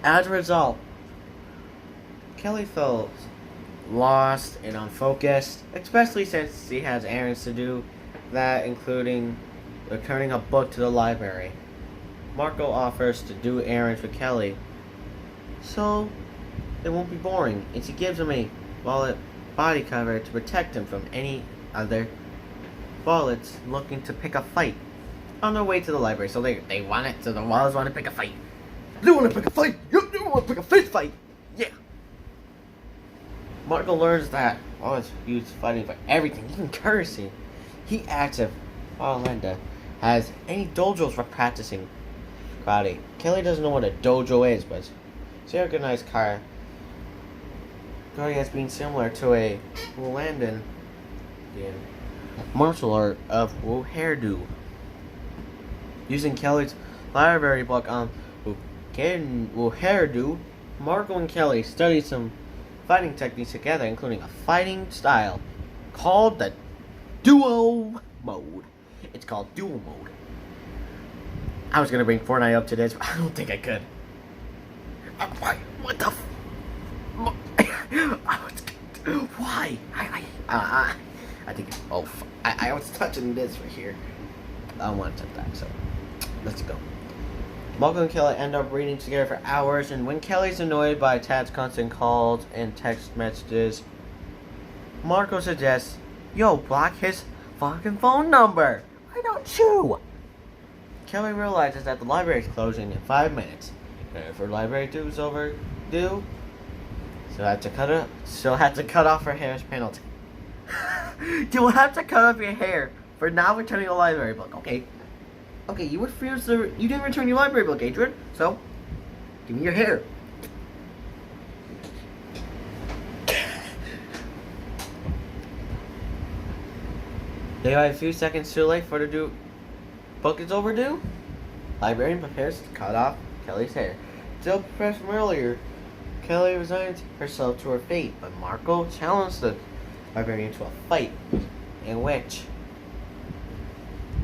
As a result, Kelly feels lost and unfocused, especially since she has errands to do, that including returning a book to the library. Marco offers to do errands for Kelly, so it won't be boring, and she gives him a wallet body cover to protect him from any other wallets looking to pick a fight on their way to the library. So they want it, so the wallets want to pick a fight. They want to pick a fight! You want to pick a fist fight! Yeah! Marco learns that Wallace used fighting for everything, even cursing. He asks if Linda has any dojos for practicing karate. Kelly doesn't know what a dojo is, but she recognized karate as being similar to a Wolandan martial art of hairdo. Using Kelly's library book on hairdo, Marco and Kelly study some fighting techniques together, including a fighting style called the duo mode. It's called duo mode. I was gonna bring Fortnite up to this, but I don't think I could. What the Why? I think. Oh, I was touching this right here. I don't want to touch that, so let's go. Marco and Kelly end up reading together for hours, and when Kelly's annoyed by Tad's constant calls and text messages, Marco suggests, "Yo, block his fucking phone number. Why don't you?" Kelly realizes that the library is closing in 5 minutes, and if her library due is overdue, she'll have to cut off her hair as penalty. You'll have to cut off your hair for not returning a library book. Okay, you didn't return your library book, Adrian. So, give me your hair. They are a few seconds too late for the book is overdue. Librarian prepares to cut off Kelly's hair. Still pressed from earlier, Kelly resigns herself to her fate, but Marco challenged the librarian to a fight in which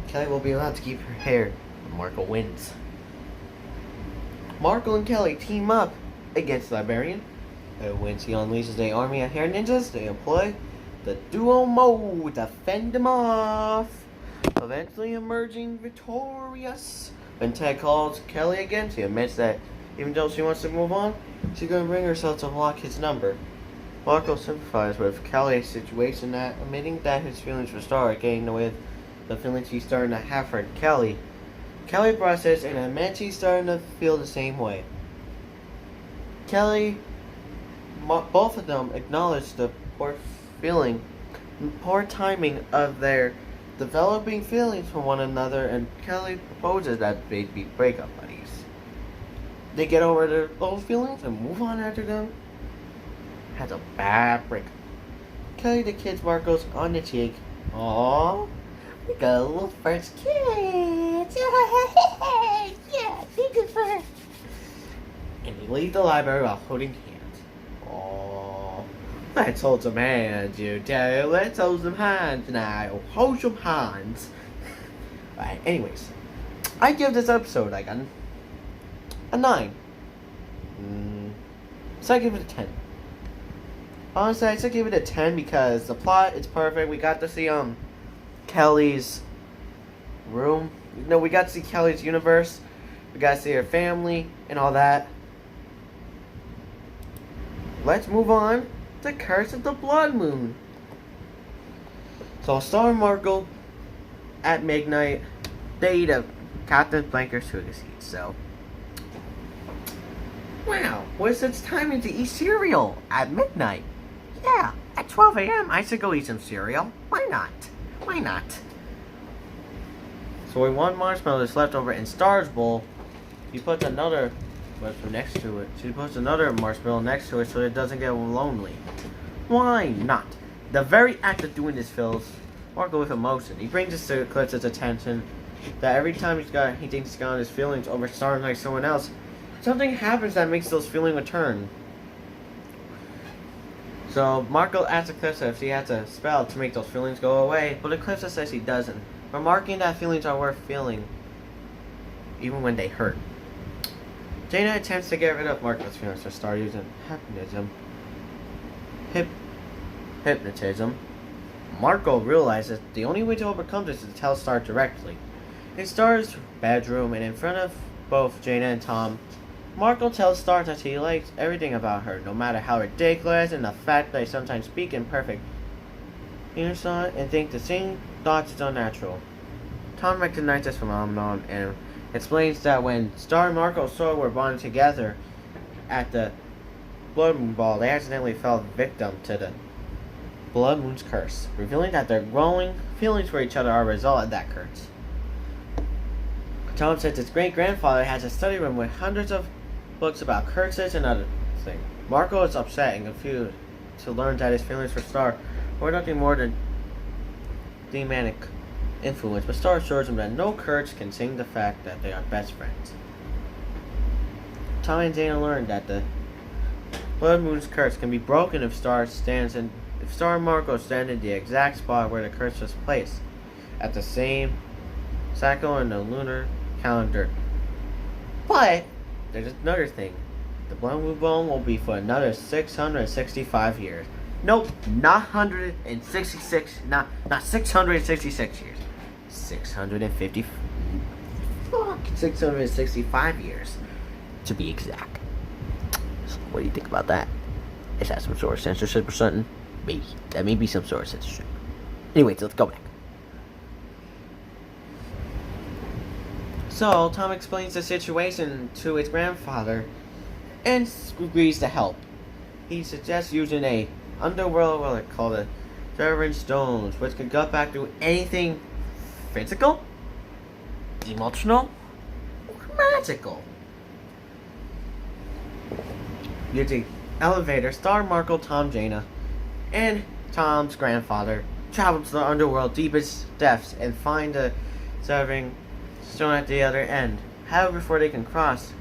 Kelly will be allowed to keep her hair, but Marco wins. Marco and Kelly team up against the librarian. When he unleashes an army of hair ninjas, they employ the duo mode to fend him off, eventually emerging victorious. When Ted calls Kelly again, she admits that even though she wants to move on, she's going to bring herself to block his number. Marco sympathizes with Kelly's situation, admitting that his feelings for Star are getting in the way of the feelings he's starting to have for Kelly. Kelly processes and admits he's starting to feel the same way. Both of them acknowledge the poor timing of their developing feelings for one another, and Kelly proposes that they be breakup buddies. They get over those feelings and move on after them. Has a bad breakup. Kelly the kids Marcos on the cheek. Aww, we got a little first kiss. Yeah, think it's her. And they leave the library while holding hands. Aww. Let's hold some hands, you two. Let's hold some hands now. Hold some hands. Alright, anyways. I give this episode like a 9. So I give it a 10. Honestly, I still give it a 10 because the plot is perfect. We got to see Kelly's room. No, we got to see Kelly's universe. We got to see her family and all that. Let's move on to Curse of the Blood Moon. So Star and Marco at midnight, they eat a Captain Blanker's sugar seeds. So, wow, what's its timing to eat cereal at midnight? Yeah, at 12 a.m. I should go eat some cereal. Why not? Why not? So when one marshmallow is left over in Star's bowl, he puts another marshmallow next to it. She puts another marshmallow next to it so it doesn't get lonely. Why not? The very act of doing this fills Marco with emotion. He brings this to Eclipse's attention that every time he thinks he's got his feelings over Star like someone else, something happens that makes those feelings return. So Marco asks Eclipse if she has a spell to make those feelings go away, but Eclipse says he doesn't, remarking that feelings are worth feeling, even when they hurt. Jaina attempts to get rid of Marco's feelings for Star using hypnotism. Marco realizes the only way to overcome this is to tell Star directly. In Star's bedroom and in front of both Jaina and Tom, Marco tells Star that he likes everything about her, no matter how ridiculous, and the fact that they sometimes speak in perfect unison and think the same thoughts is unnatural. Tom recognizes this phenomenon and explains that when Star and Marco's souls were bonded together at the Blood Moon Ball, they accidentally fell victim to the Blood Moon's curse, revealing that their growing feelings for each other are a result of that curse. Tom says his great-grandfather has a study room with hundreds of books about curses and other things. Marco is upset and confused to learn that his feelings for Star were nothing more than demonic influence, but Star assures him that no curse can change the fact that they are best friends. Tom and Dana learn that the Blood Moon's curse can be broken if Star and Marco stand in the exact spot where the curse was placed, at the same cycle in the lunar calendar. But there's another thing. The Blood Moon Bone will be for another 665 years. Nope, not 166, not 666 years. 650, 665 years, To be exact. So what do you think about that? Is that some sort of censorship or something? Maybe. That may be some sort of censorship. Anyways, let's go back. So, Tom explains the situation to his grandfather and agrees to help. He suggests using a underworld relic called the Severing Stones, which can go back to anything physical, emotional, or magical. Using elevator, Star Markle, Tom, Jaina, and Tom's grandfather travel to the underworld deepest depths and find the Severing Stone at the other end. However, before they can cross,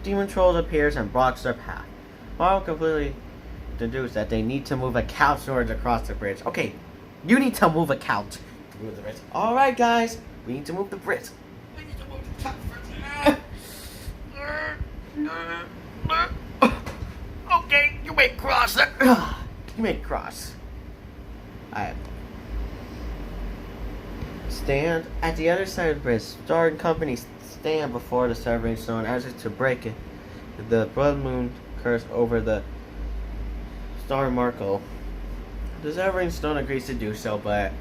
Demon Trolls appears and blocks their path. Marvel completely deduces that they need to move a couch in order to cross the bridge. Okay, you need to move a couch to move the bridge. Alright guys, we need to move the bridge. We need to move the couch first. Okay, you may cross it. You may cross. Alright. Stand at the other side of the bridge. Star and company stand before the Severing Stone as if to break it. The blood moon curse over the Star Markle. The Severing Stone agrees to do so, but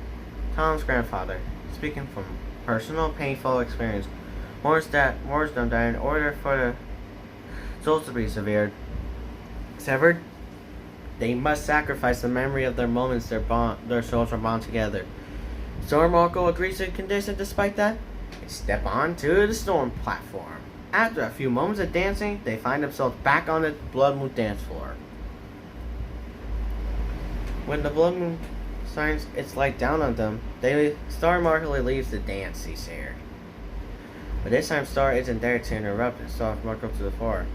Tom's grandfather, speaking from personal painful experience, warns them that in order for the souls to be severed, they must sacrifice the memory of their moments their souls are bound together. Star Markle agrees to the condition. Despite that, they step onto the storm platform. After a few moments of dancing, they find themselves back on the Blood Moon dance floor. When the Blood Moon shines its light down on them, Star Markle leaves the dance, he said. But this time Star isn't there to interrupt and Star Markle to the floor.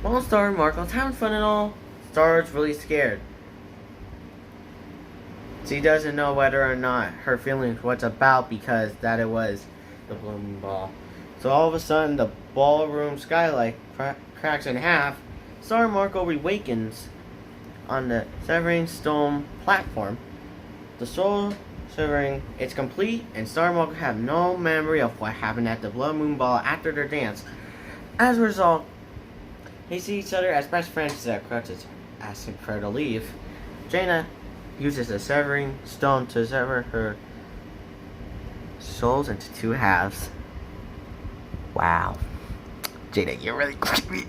While Star Markle's having fun and all, Star is really scared. She doesn't know whether or not her feelings what's about because that it was the Blue Moon Ball. So all of a sudden the ballroom skylight cracks in half. Star Markle awakens on the Severing Stone platform. The soul severing is complete and Star Markle have no memory of what happened at the Blood Moon Ball after their dance. As a result, they see each other as best friends that Crutches asking for her to leave. Jaina uses the Severing Stone to sever her souls into two halves. Wow. Jaina, you're really creepy.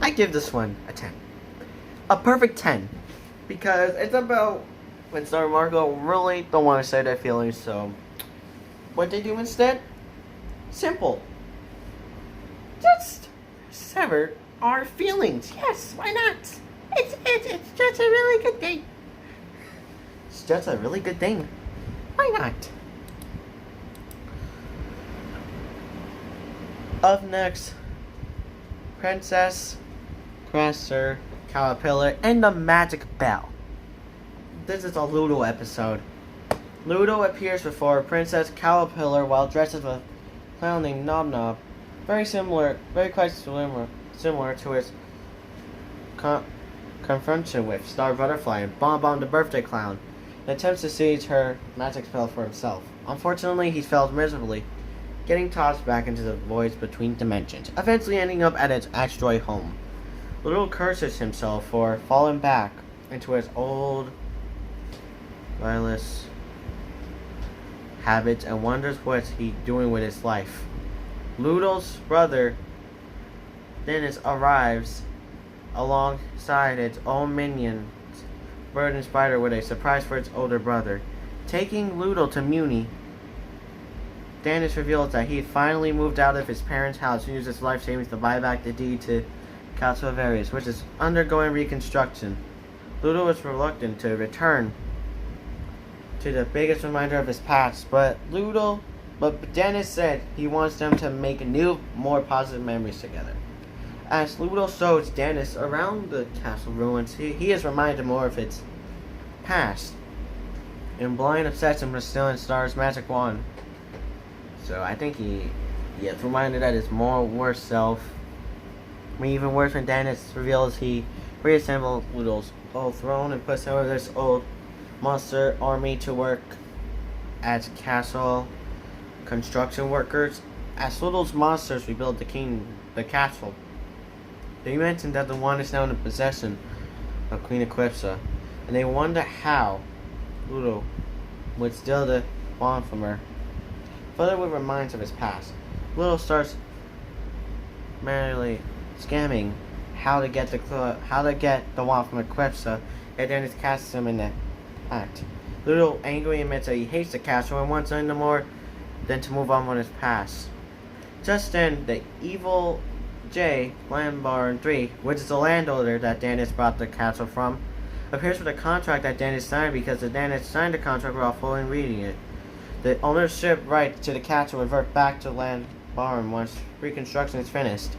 I give this one a 10. A perfect 10. Because it's about when Star Markle really don't want to say their feelings, so what they do instead? Simple. Just sever our feelings. Yes, why not? It's just a really good thing. It's just a really good thing. Why not? Up next, Princess Crasher, Caterpillar, and the Magic Bell. This is a Ludo episode. Ludo appears before Princess Caterpillar while dressed as a clown named Nob Nob. Very quite similar to his confrontation with Star Butterfly and Bon Bon the birthday clown, and attempts to seize her magic spell for himself. Unfortunately, he fails miserably, getting tossed back into the voids between dimensions, eventually ending up at its asteroid home. Ludo curses himself for falling back into his old violence habits and wonders what he's doing with his life. Ludo's brother Dennis arrives alongside its own minions, Bird and Spider, with a surprise for its older brother. Taking Ludo to Muni, Dennis reveals that he finally moved out of his parents' house and used his life savings to buy back the deed to Castle Various, which is undergoing reconstruction. Ludo is reluctant to return to the biggest reminder of his past, but Dennis said he wants them to make new, more positive memories together. As Ludo shows Dennis around the castle ruins, he is reminded more of its past. In blind obsession with stealing Star's magic wand, So I think he gets reminded that his more worse self. I mean, even worse when Dennis reveals he reassembled Ludo's old throne and put some of this old monster army to work as castle construction workers. As Ludo's monsters rebuild the castle, they mentioned that the wand is now in the possession of Queen Eclipsa, and they wonder how Ludo would steal the wand from her. Further with reminds of his past, Ludo starts merely scamming how to get the wand from Eclipsa, and then it casts him in the act. Ludo angrily admits that he hates the castle and wants nothing more than to move on with his past. Just then, the evil J, Landbarn 3, which is the landowner that Dennis brought the castle from, appears with a contract that Dennis signed because the Dennis signed the contract without fully reading it. The ownership right to the castle revert back to Landbarn once reconstruction is finished.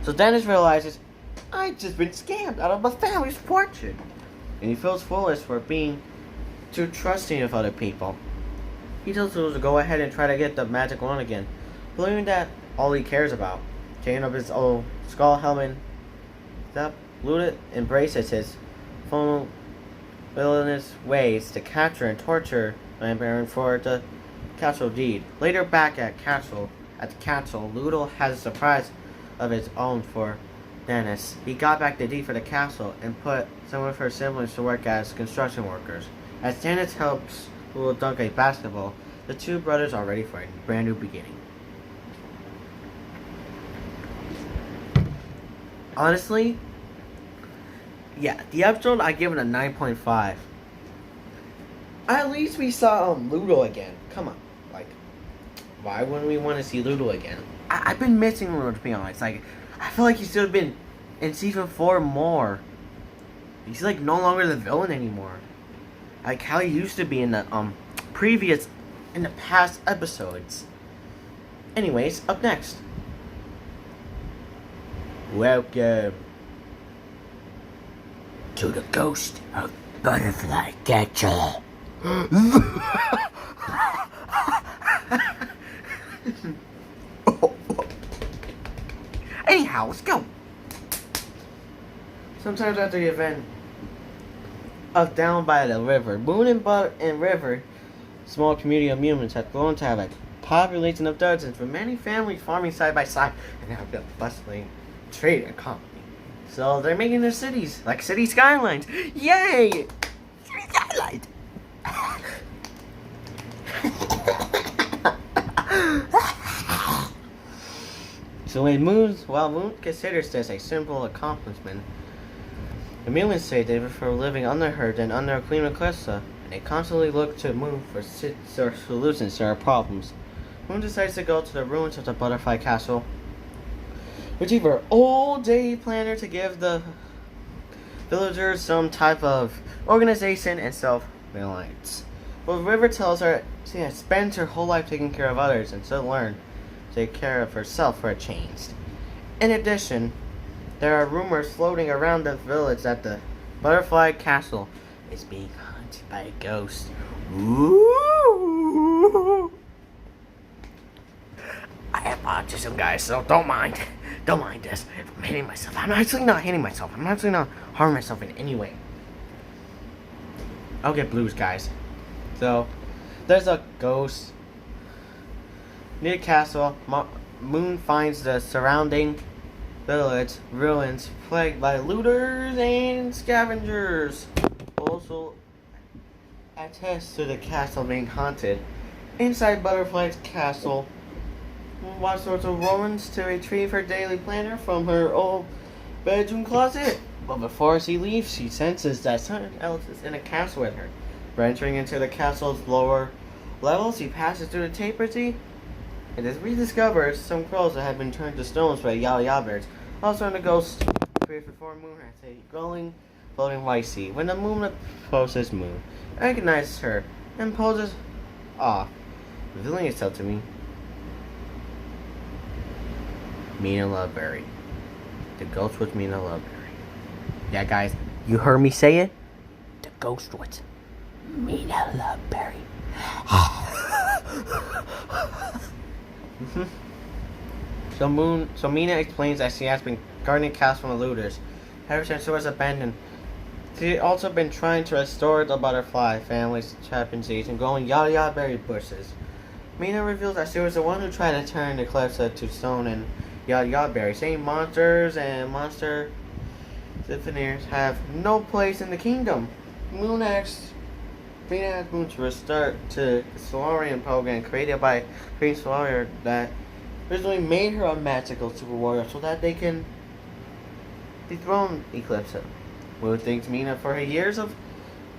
So Dennis realizes, I've just been scammed out of my family's fortune. And he feels foolish for being too trusting of other people. He tells Ludo to go ahead and try to get the magic wand again, believing that all he cares about. Taking up his old skull helmet, Ludo embraces his villainous ways to capture and torture Landbarn for the castle deed. Later back at the castle, Ludo has a surprise of his own for Dennis. He got back the deed for the castle and put some of her siblings to work as construction workers. As Dennis helps Ludo dunk a basketball, the two brothers are ready for a brand new beginning. Honestly, yeah, the episode I give it a 9.5. At least we saw Ludo again. Come on, like, why wouldn't we want to see Ludo again? I've been missing Ludo, to be honest. Like, I feel like he should have been in season 4 more. He's like no longer the villain anymore. Like how he used to be in the in the past episodes. Anyways, up next. Welcome to the Ghost of Butterfly Castle. Anyhow, let's go. Sometimes after the event of Down by the River, Moon and River, small community of humans have grown to have a population of dozens, with many families farming side by side and have built bustling trade economy. So they're making their cities like city skylines. Yay! City skylines. So while Moon considers this a simple accomplishment, the humans say they prefer living under her than under Queen Eclipsa, and they constantly look to Moon for solutions to their problems. Moon decides to go to the ruins of the Butterfly Castle, retrieve her all-day planner to give the villagers some type of organization and self-reliance. But River tells her she has spent her whole life taking care of others and so learn to take care of herself for a change. In addition, there are rumors floating around the village that the Butterfly Castle is being haunted by a ghost. Ooh. I have autism, guys, so don't mind this. If I'm hitting myself, I'm actually not hitting myself. I'm actually not harming myself in any way. I'll get blues, guys. So, there's a ghost near the castle. Moon finds the surrounding village ruins plagued by looters and scavengers. Also attests to the castle being haunted. Inside Butterfly's castle, Moon sorts of ruins to retrieve her daily planner from her old bedroom closet. But before she leaves, she senses that someone else is in a castle with her. Venturing into the castle's lower levels, she passes through the tapestry and is rediscovers some crows that had been turned to stones by Yao birds. Also in the ghost appears before Moon as a glowing, floating white sea. When the Moon approaches Moon, recognizes her and poses off, revealing itself to me. Mina Loveberry. The ghost was Mina Loveberry. Yeah, guys, you heard me say it? The ghost was Mina Loveberry. So Mina explains that she has been guarding the castle from the looters ever since it was abandoned. She had also been trying to restore the butterfly family's chimpanzees and growing yada yada berry bushes. Mina reveals that she was the one who tried to turn the Eclipsa to stone and yada yada berry, saying monsters and monster Siphoneers have no place in the kingdom. Mina asks Moon to restart to the Solarian program created by Queen Solaria that originally made her a magical super warrior so that they can dethrone Eclipsa. Moon thanks Mina for her years of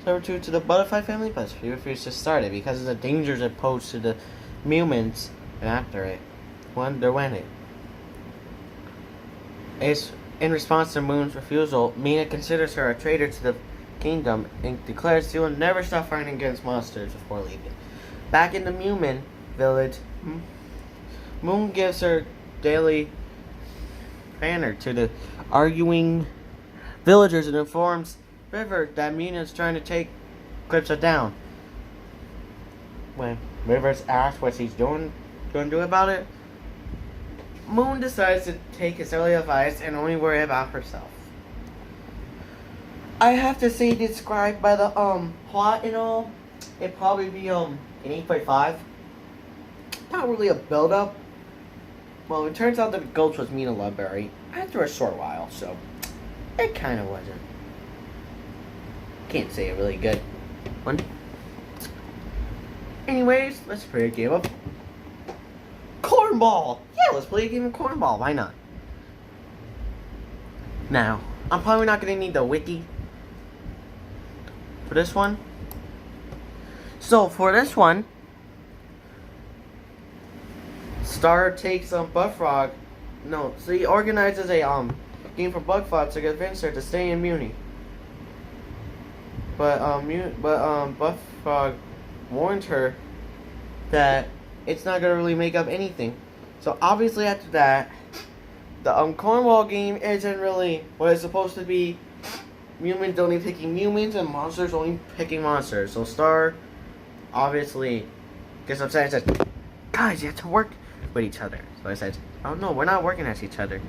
servitude to the butterfly family, but she refused to start it because of the dangers it posed to the humans and after it. Underwent it. In response to Moon's refusal, Mina considers her a traitor to the kingdom and declares she will never stop fighting against monsters before leaving. Back in the Mumin village, Moon gives her daily banner to the arguing villagers and informs River that Mina is trying to take Eclipsa down. When Rivers asks what she's going to do about it, Moon decides to take his early advice and only worry about herself. I have to say, described by the plot and all, it'd probably be an 8.5. Not really a build up. Well, it turns out that the ghost was Mina Loveberry after a short while, so it kind of wasn't. Can't say a really good one. Anyways, let's play a game of Cornball. Yeah, let's play a game of Cornball. Why not? Now, I'm probably not going to need the wiki for this one. So, for this one, Star takes Buckfrog. No, so he organizes a game for Buckfrog to convince her to stay in Muni. But Buckfrog warned her that it's not gonna really make up anything. So obviously after that, the Cornwall game isn't really what it's supposed to be. Humans only picking humans and monsters only picking monsters. So Star obviously gets upset and says, "Guys, you have to work with each other." So I said, "Oh no, we're not working against each other."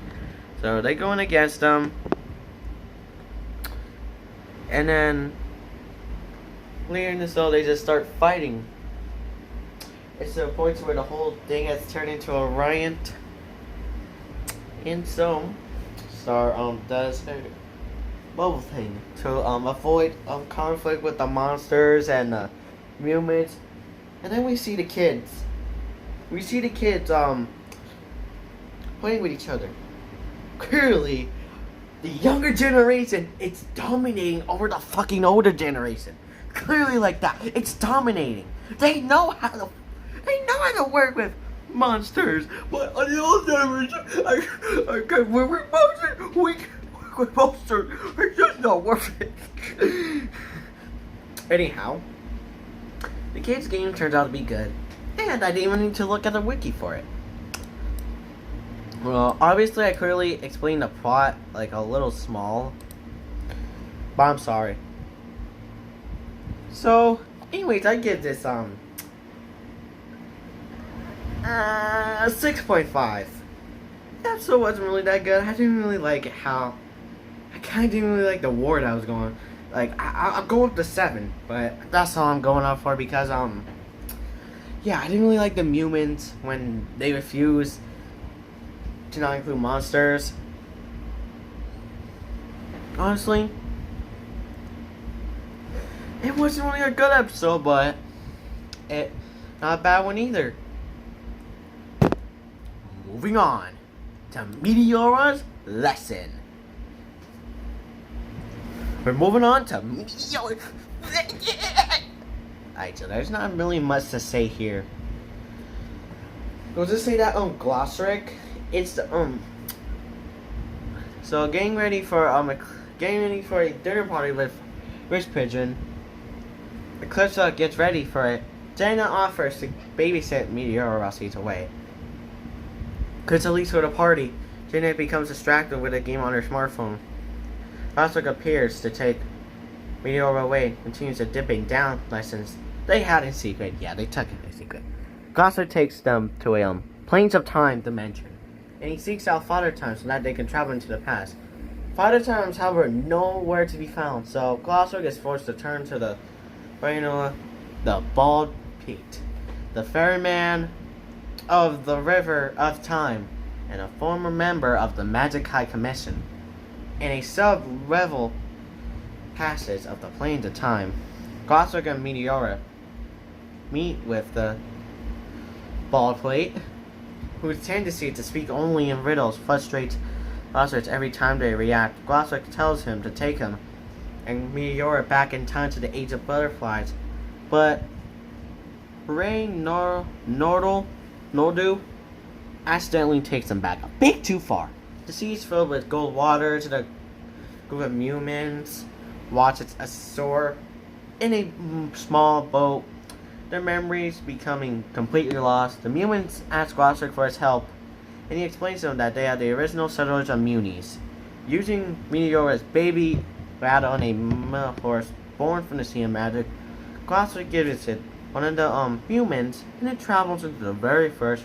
So they going against them, and then later in the show they just start fighting. It's to a point where the whole thing has turned into a riot. And so Star does her bubble thing to avoid conflict with the monsters and the humans. And then we see the kids. Playing with each other. Clearly, the younger generation, it's dominating over the fucking older generation. Clearly like that. It's dominating. They know how to work with monsters. But on the old generation, I can't work with monsters. We can work with monsters. It's just not worth it. Anyhow, the kids' game turns out to be good. And I didn't even need to look at the wiki for it. Well, obviously I clearly explained the plot like a little small. But I'm sorry. So, anyways, I give this 6.5. The episode wasn't really that good. I didn't really like how I kinda didn't really like the war that was going. Like I'll go up to 7, but that's all I'm going up for because yeah, I didn't really like the humans when they refused to not include monsters. Honestly, it wasn't really a good episode, but not a bad one either. Moving on to Meteora's lesson. We're moving on to Meteora. Alright, so there's not really much to say here. We'll just say that Glossaric, it's the so getting ready for a dinner party with Rich Pigeon. Eclipsa gets ready for it. Jaina offers to babysit Meteora while she's away. Eclipsa leaves for the party. Jaina becomes distracted with a game on her smartphone. Glossaric appears to take Meteora away, continues a dipping down lessons they had in secret. Yeah, they took it in secret. Glossaric takes them to a planes of time dimension, and he seeks out Father Time so that they can travel into the past. Father Time is, however, nowhere to be found, so Glosser gets forced to turn to the Bald Pete, the ferryman of the River of Time, and a former member of the Magic High Commission. In a sub-level passage of the Plains of Time, Glosser and Meteora meet with the Bald Plate, whose tendency to speak only in riddles frustrates Glosser every time they react. Glosser tells him to take him and Meteora back in time to the Age of Butterflies, but Ray Nordu accidentally takes them back a bit too far. The sea is filled with gold water to the group of humans watch it soar in a small boat, their memories becoming completely lost. The humans ask Glosser for his help, and he explains to them that they are the original settlers of Muni's. Using Meteora's baby rat on a horse born from the sea of magic, Glosser gives it one of the humans, and it travels into the very first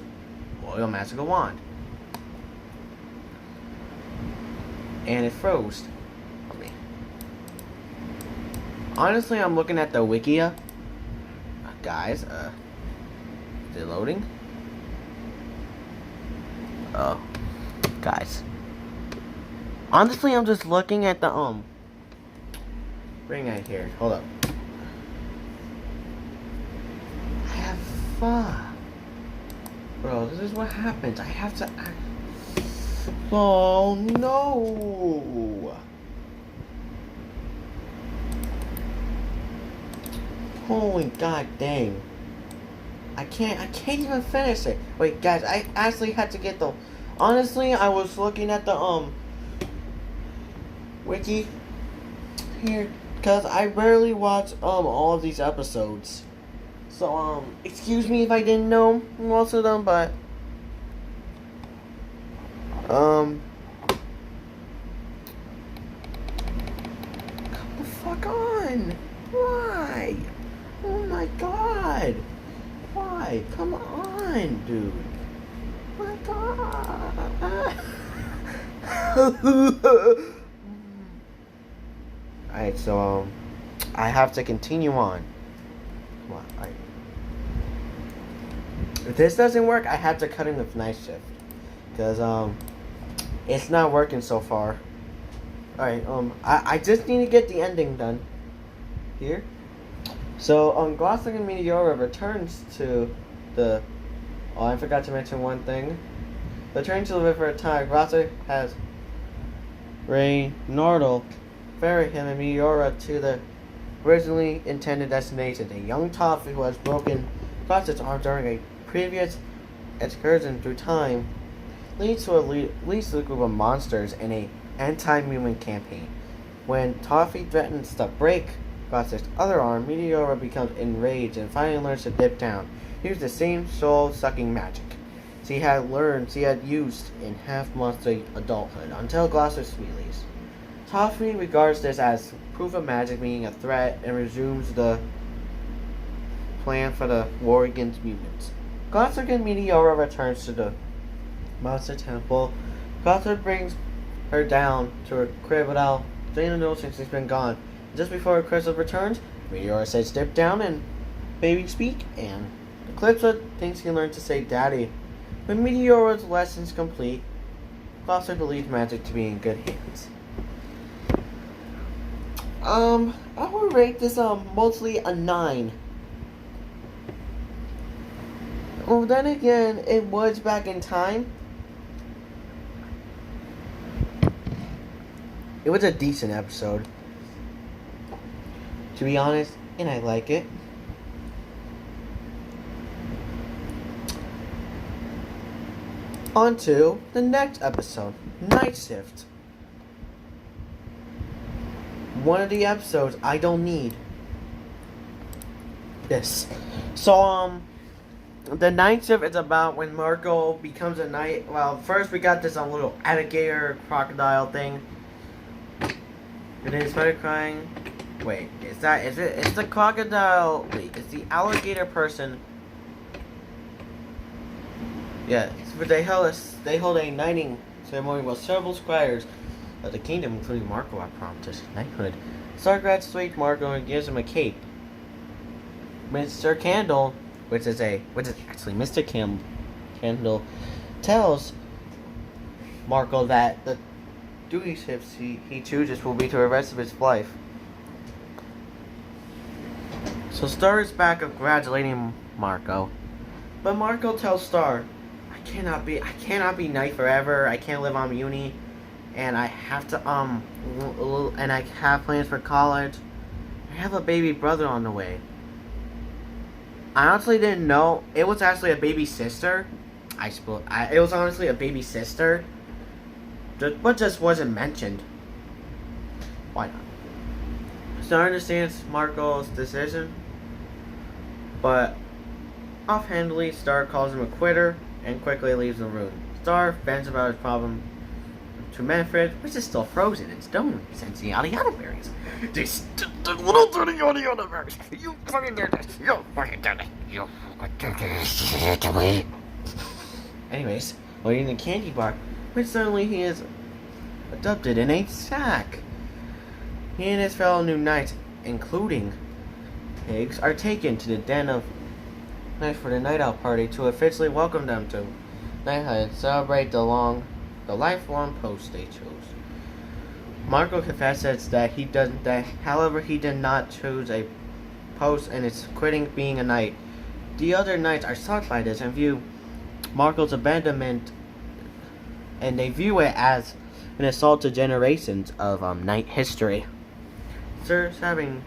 Royal Magical Wand. And it froze. Okay. Honestly, I'm looking at the Wikia. Guys, is it loading? Oh, guys. Honestly, I'm just looking at the ring right here. Hold up. I have bro, this is what happens. I have to act. Oh no! Holy god dang! I can't even finish it. Wait, guys, I actually had to get the. Honestly, I was looking at the wiki here because I rarely watch all of these episodes. So excuse me if I didn't know most of them, but come the fuck on! Why? Oh my god! Why? Come on, dude! My god! Alright, so I have to continue on. Come on, if this doesn't work, I have to cut in with night shift. Because it's not working so far. Alright, I just need to get the ending done. Here. So, Glosser and Meteora returns to the. Oh, I forgot to mention one thing. Returning to the River of Time, Glosser has Ray Nordal ferry him and Meteora to the originally intended destination. A young Toffee who has broken Glosser's arm during a previous excursion through time leads to a group of monsters in a anti-human campaign. When Toffee threatens to break Glosser's other arm, Meteora becomes enraged and finally learns to dip down. Use the same soul-sucking magic she had used in half-monster adulthood until Glosser's release. Toffee regards this as proof of magic being a threat and resumes the plan for the war against mutants. Glosser and Meteora returns to the monster temple. Glosser brings her down to her crib without saying a note since she's been gone. Just before Crystal returns, Meteora says dip down and baby speak, and Eclipsa thinks he learned to say daddy. When Meteora's lessons complete, Glosser believes magic to be in good hands. I would rate this mostly a 9. Well, then again, it was back in time. It was a decent episode, to be honest, and I like it. On to the next episode, Night Shift. One of the episodes I don't need. This. So, the Night Shift is about when Marco becomes a knight. Well, first we got this little alligator crocodile thing. And then it started crying. Wait, it's the crocodile. Wait, it's the alligator person. Yeah, but they hold a knighting ceremony with several squires of the kingdom, including Marco, are promised knighthood. Star graduates Marco and gives him a cape. Mr. Candle, which is actually Mr. Candle, tells Marco that the duty shifts he chooses will be to the rest of his life. So Star is back congratulating Marco, but Marco tells Star, I cannot be knight forever. I can't live on uni, and I have to and I have plans for college. I have a baby brother on the way. I honestly didn't know it was actually a baby sister. It was honestly a baby sister, but just wasn't mentioned. Why not? Star understands Marco's decision, but offhandedly, Star calls him a quitter and quickly leaves the room. Star vents about his problem to Manfred, which is still frozen in stone since the yada yada berries. The little dirty yada yada berries. You fucking did this. You fucking did it. You fucking did this. Anyways, waiting in the candy bar, which suddenly he is adopted in a sack. He and his fellow new knights, including Higgs, are taken to the den of Knights for the night out party to officially welcome them to knighthood and celebrate the lifelong post they chose. Marco confesses that however he did not choose a post and is quitting being a knight. The other knights are shocked by this and view Marco's abandonment, and they view it as an assault to generations of knight history. Sir Savvy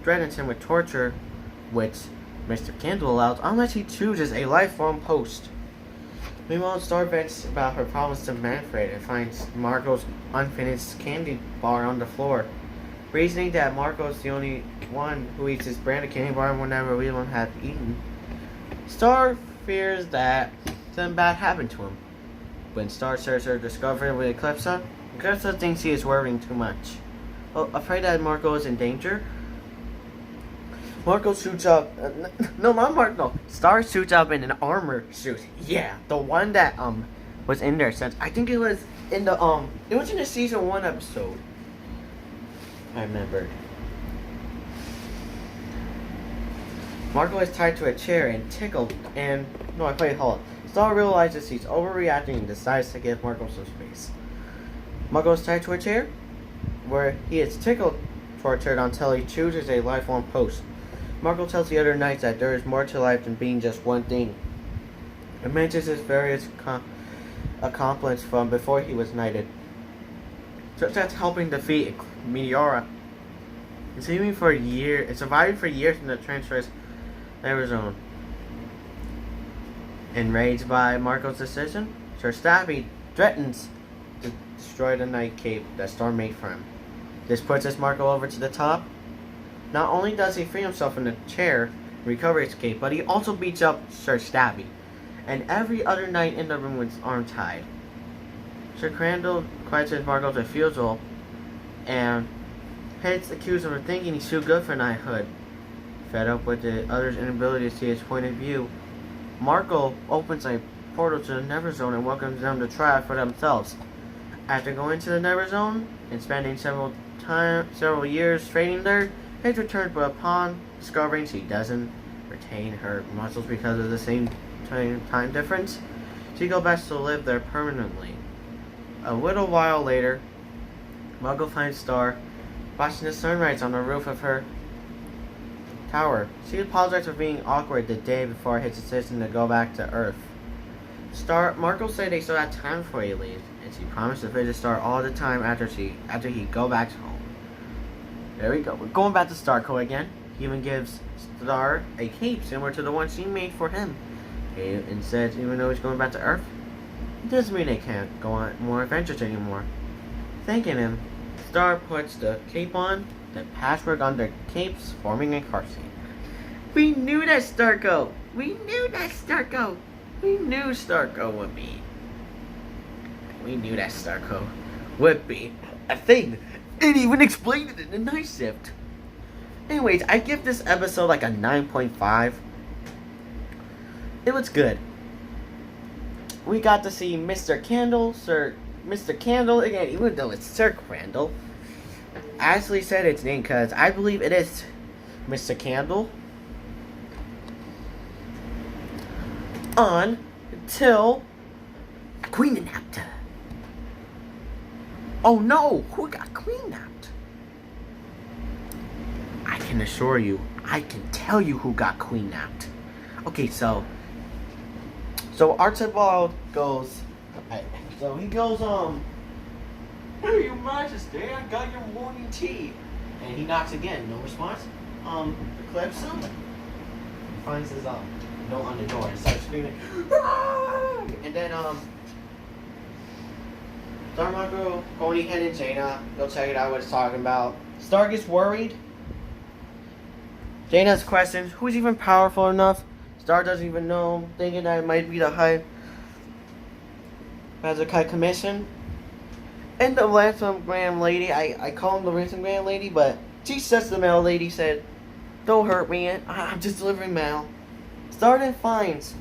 threatens him with torture, which Mr. Candle allows unless he chooses a lifelong post. Meanwhile, Star vents about her problems to Manfred and finds Marco's unfinished candy bar on the floor, reasoning that Marco's the only one who eats his brand of candy bar whenever we won't have eaten. Star fears that something bad happened to him. When Star shares her discovery with Eclipsa thinks he is worrying too much. Afraid that Marco is in danger, Marco suits up. Star suits up in an armor suit. Yeah, the one that was in there since I think it was in the it was in the season 1 episode. I remember. Marco is tied to a chair and tickled hold. Star realizes he's overreacting and decides to give Marco some space. Marco is tied to a chair, where he is tortured until he chooses a lifelong post. Marco tells the other knights that there is more to life than being just one thing. It mentions his various accomplishments from before he was knighted, such as helping defeat Meteora, and surviving for years in the treacherous Never Zone. Enraged by Marco's decision, Sir Stabby threatens to destroy the night cape that Star made for him. This pushes Marco over to the top. Not only does he free himself from the chair and recover his cape, but he also beats up Sir Stabby and every other knight in the room with his arm tied. Sir Crandall questions Marco's refusal and Hits accused him of thinking he's too good for knighthood. Fed up with the other's inability to see his point of view, Marco opens a portal to the Never Zone and welcomes them to try it for themselves. After going to the Never Zone and spending several years training there, Paige returns, but upon discovering she doesn't retain her muscles because of the same time difference, she goes back to live there permanently. A little while later, Marco finds Star watching the sunrise on the roof of her tower. She apologized for being awkward the day before his decision to go back to Earth. Marco said they still had time before he leaves, and she promised to visit Star all the time after he go back home. There we go. We're going back to Starco again. He even gives Star a cape similar to the one she made for him. And says even though he's going back to Earth, it doesn't mean they can't go on more adventures anymore. Thanking him, Star puts the cape on, the patchwork on their capes, forming a car scene. We knew that Starco! We knew Starco would be. We knew that Starco would be a thing. It even explained it in the night shift. Anyways, I give this episode like a 9.5. It was good. we got to see Mr. Candle, Mr. Candle again, even though it's Sir Crandall. I actually said its name because I believe it is Mr. Candle. Until Queen napped. oh no, who got Queen napped? I can assure you, I can tell you who got Queen napped. Okay, so Archibald goes, so he goes, hey, your majesty, I got your morning tea. And he knocks again, no response. Eclipse him, finds his, note on the door and starts screaming, "Ah!" And then, Star Marco, Ponyhead, and Jaina go check it out what it's talking about. Star gets worried. Jaina's questions, who's even powerful enough? Star doesn't even know, thinking that it might be the High Magic Commission. And the ransom grand lady, I call him the ransom grand lady, but she says the mail lady said, don't hurt me, I'm just delivering mail. Star then finds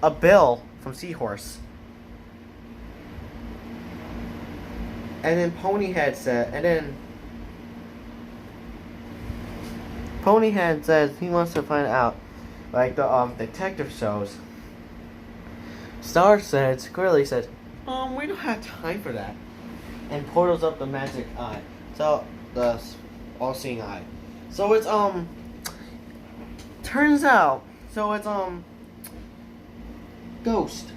a bill from Seahorse. And then Ponyhead says he wants to find out, like the detective shows. Star clearly says, we don't have time for that. And portals up the magic eye. So the all-seeing eye. So it's turns out, so it's Ghost.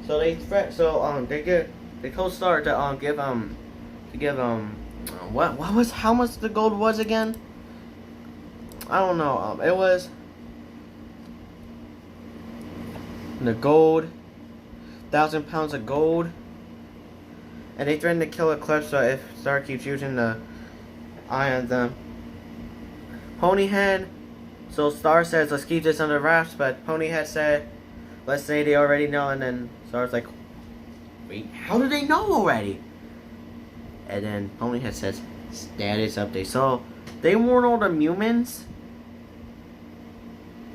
So they told Star to give what was, how much the gold was again? I don't know. It was the gold, 1,000 pounds of gold, and they threatened to kill Eclipse if Star keeps using the eye on them. Ponyhead. So Star says, let's keep this under wraps, but Ponyhead said, let's say they already know, and then Star's like, wait, how do they know already? And then Ponyhead says, status update. So they warned all the humans.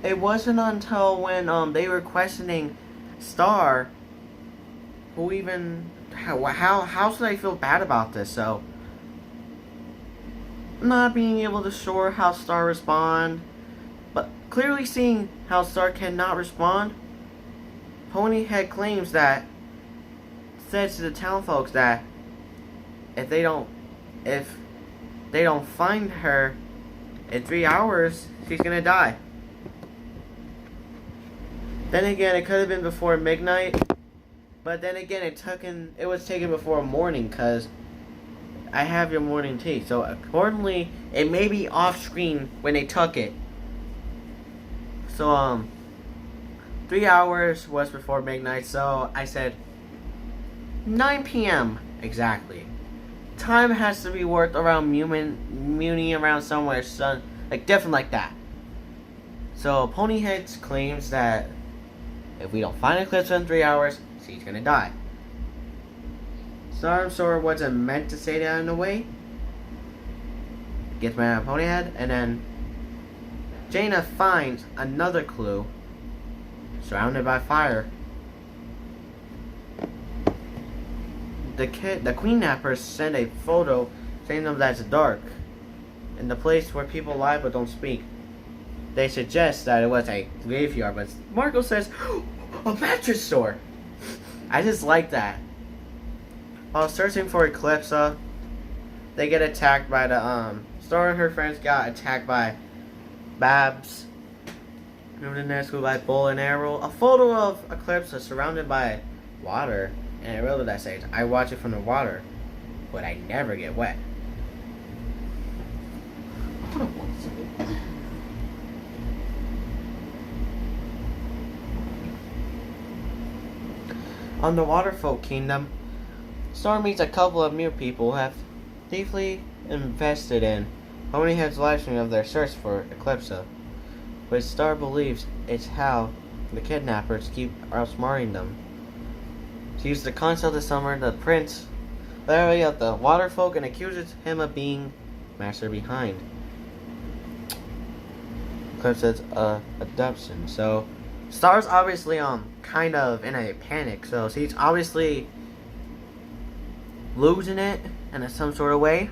It wasn't until when they were questioning Star, who even, how should I feel bad about this? So not being able to sure how Star respond, but clearly seeing how Star cannot respond, Ponyhead claims that, says to the town folks that if they don't find her in 3 hours, she's gonna die. Then again, it could have been before midnight, but then again, it was taken before morning, cause I have your morning tea. So accordingly, it may be off screen when they took it. So 3 hours was before midnight. So I said 9 p.m. exactly. Time has to be worked around Muni around somewhere, son, like different like that. So Ponyhead claims that if we don't find Eclipse in 3 hours, she's gonna die. Star Sword wasn't meant to say that in a way. Gets mad at Ponyhead, and then Jaina finds another clue. Surrounded by fire. The Queen Nappers send a photo saying that it's dark in the place where people lie but don't speak. They suggest that it was a graveyard, but Marco says, a mattress store! I just like that. While searching for Eclipse, they get attacked by the, Star and her friends got attacked by Babs. Remember the next school by Bull and Arrow? A photo of Eclipse surrounded by water. And I wrote that says, I watch it from the water, but I never get wet. Hold on 1 second. On the Waterfolk Kingdom, Star meets a couple of new people who have deeply invested in Ponyhead's live stream of their search for Eclipse, which Star believes is how the kidnappers keep outsmarting them. She used the concept to summon the prince literally of the Waterfolk and accuses him of being master behind Eclipse's adoption. So Star's obviously kind of in a panic. So he's obviously losing it in some sort of way.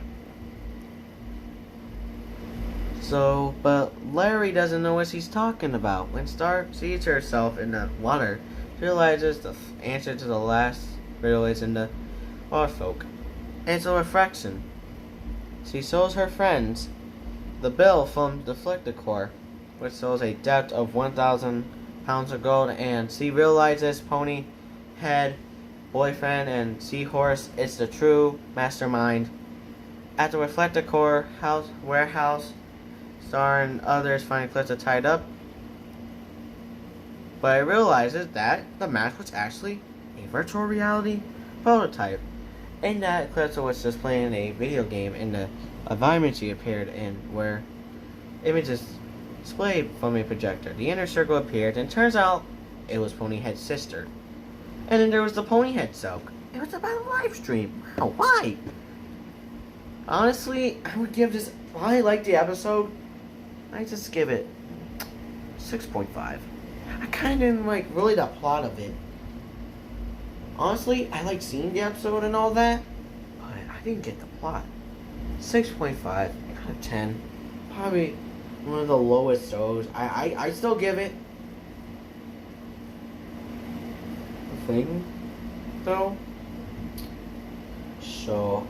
So, but Larry doesn't know what she's talking about. When Star sees herself in the water, she realizes the answer to the last riddle is in the Orfolk. It's a reflection. She shows her friends the bill from the Flecticore, which shows a debt of 1,000 pounds of gold, and she realizes Pony Head boyfriend and Seahorse is the true mastermind. At the Reflecticore warehouse, Star and others find Eclipse tied up, but it realizes that the mask was actually a virtual reality prototype, and that Eclipse was just playing a video game in the environment she appeared in, where images displayed from a projector. The inner circle appeared, and turns out it was Ponyhead's sister. And then there was the Ponyhead soak. It was about a live stream. Wow, why? Honestly, I would give this. I like the episode. I just give it 6.5. I kind of didn't like really the plot of it. Honestly, I like seeing the episode and all that, but I didn't get the plot. 6.5 out of 10. Probably one of the lowest shows. I still give it a thing, though. So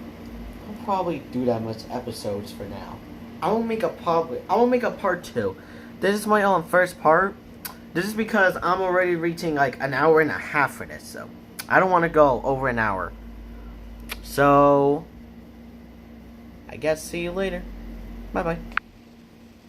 I'll probably do that much episodes for now. I won't make a part 2. This is my first part. This is because I'm already reaching like an hour and a half for this, so I don't want to go over an hour. So I guess see you later. Bye bye.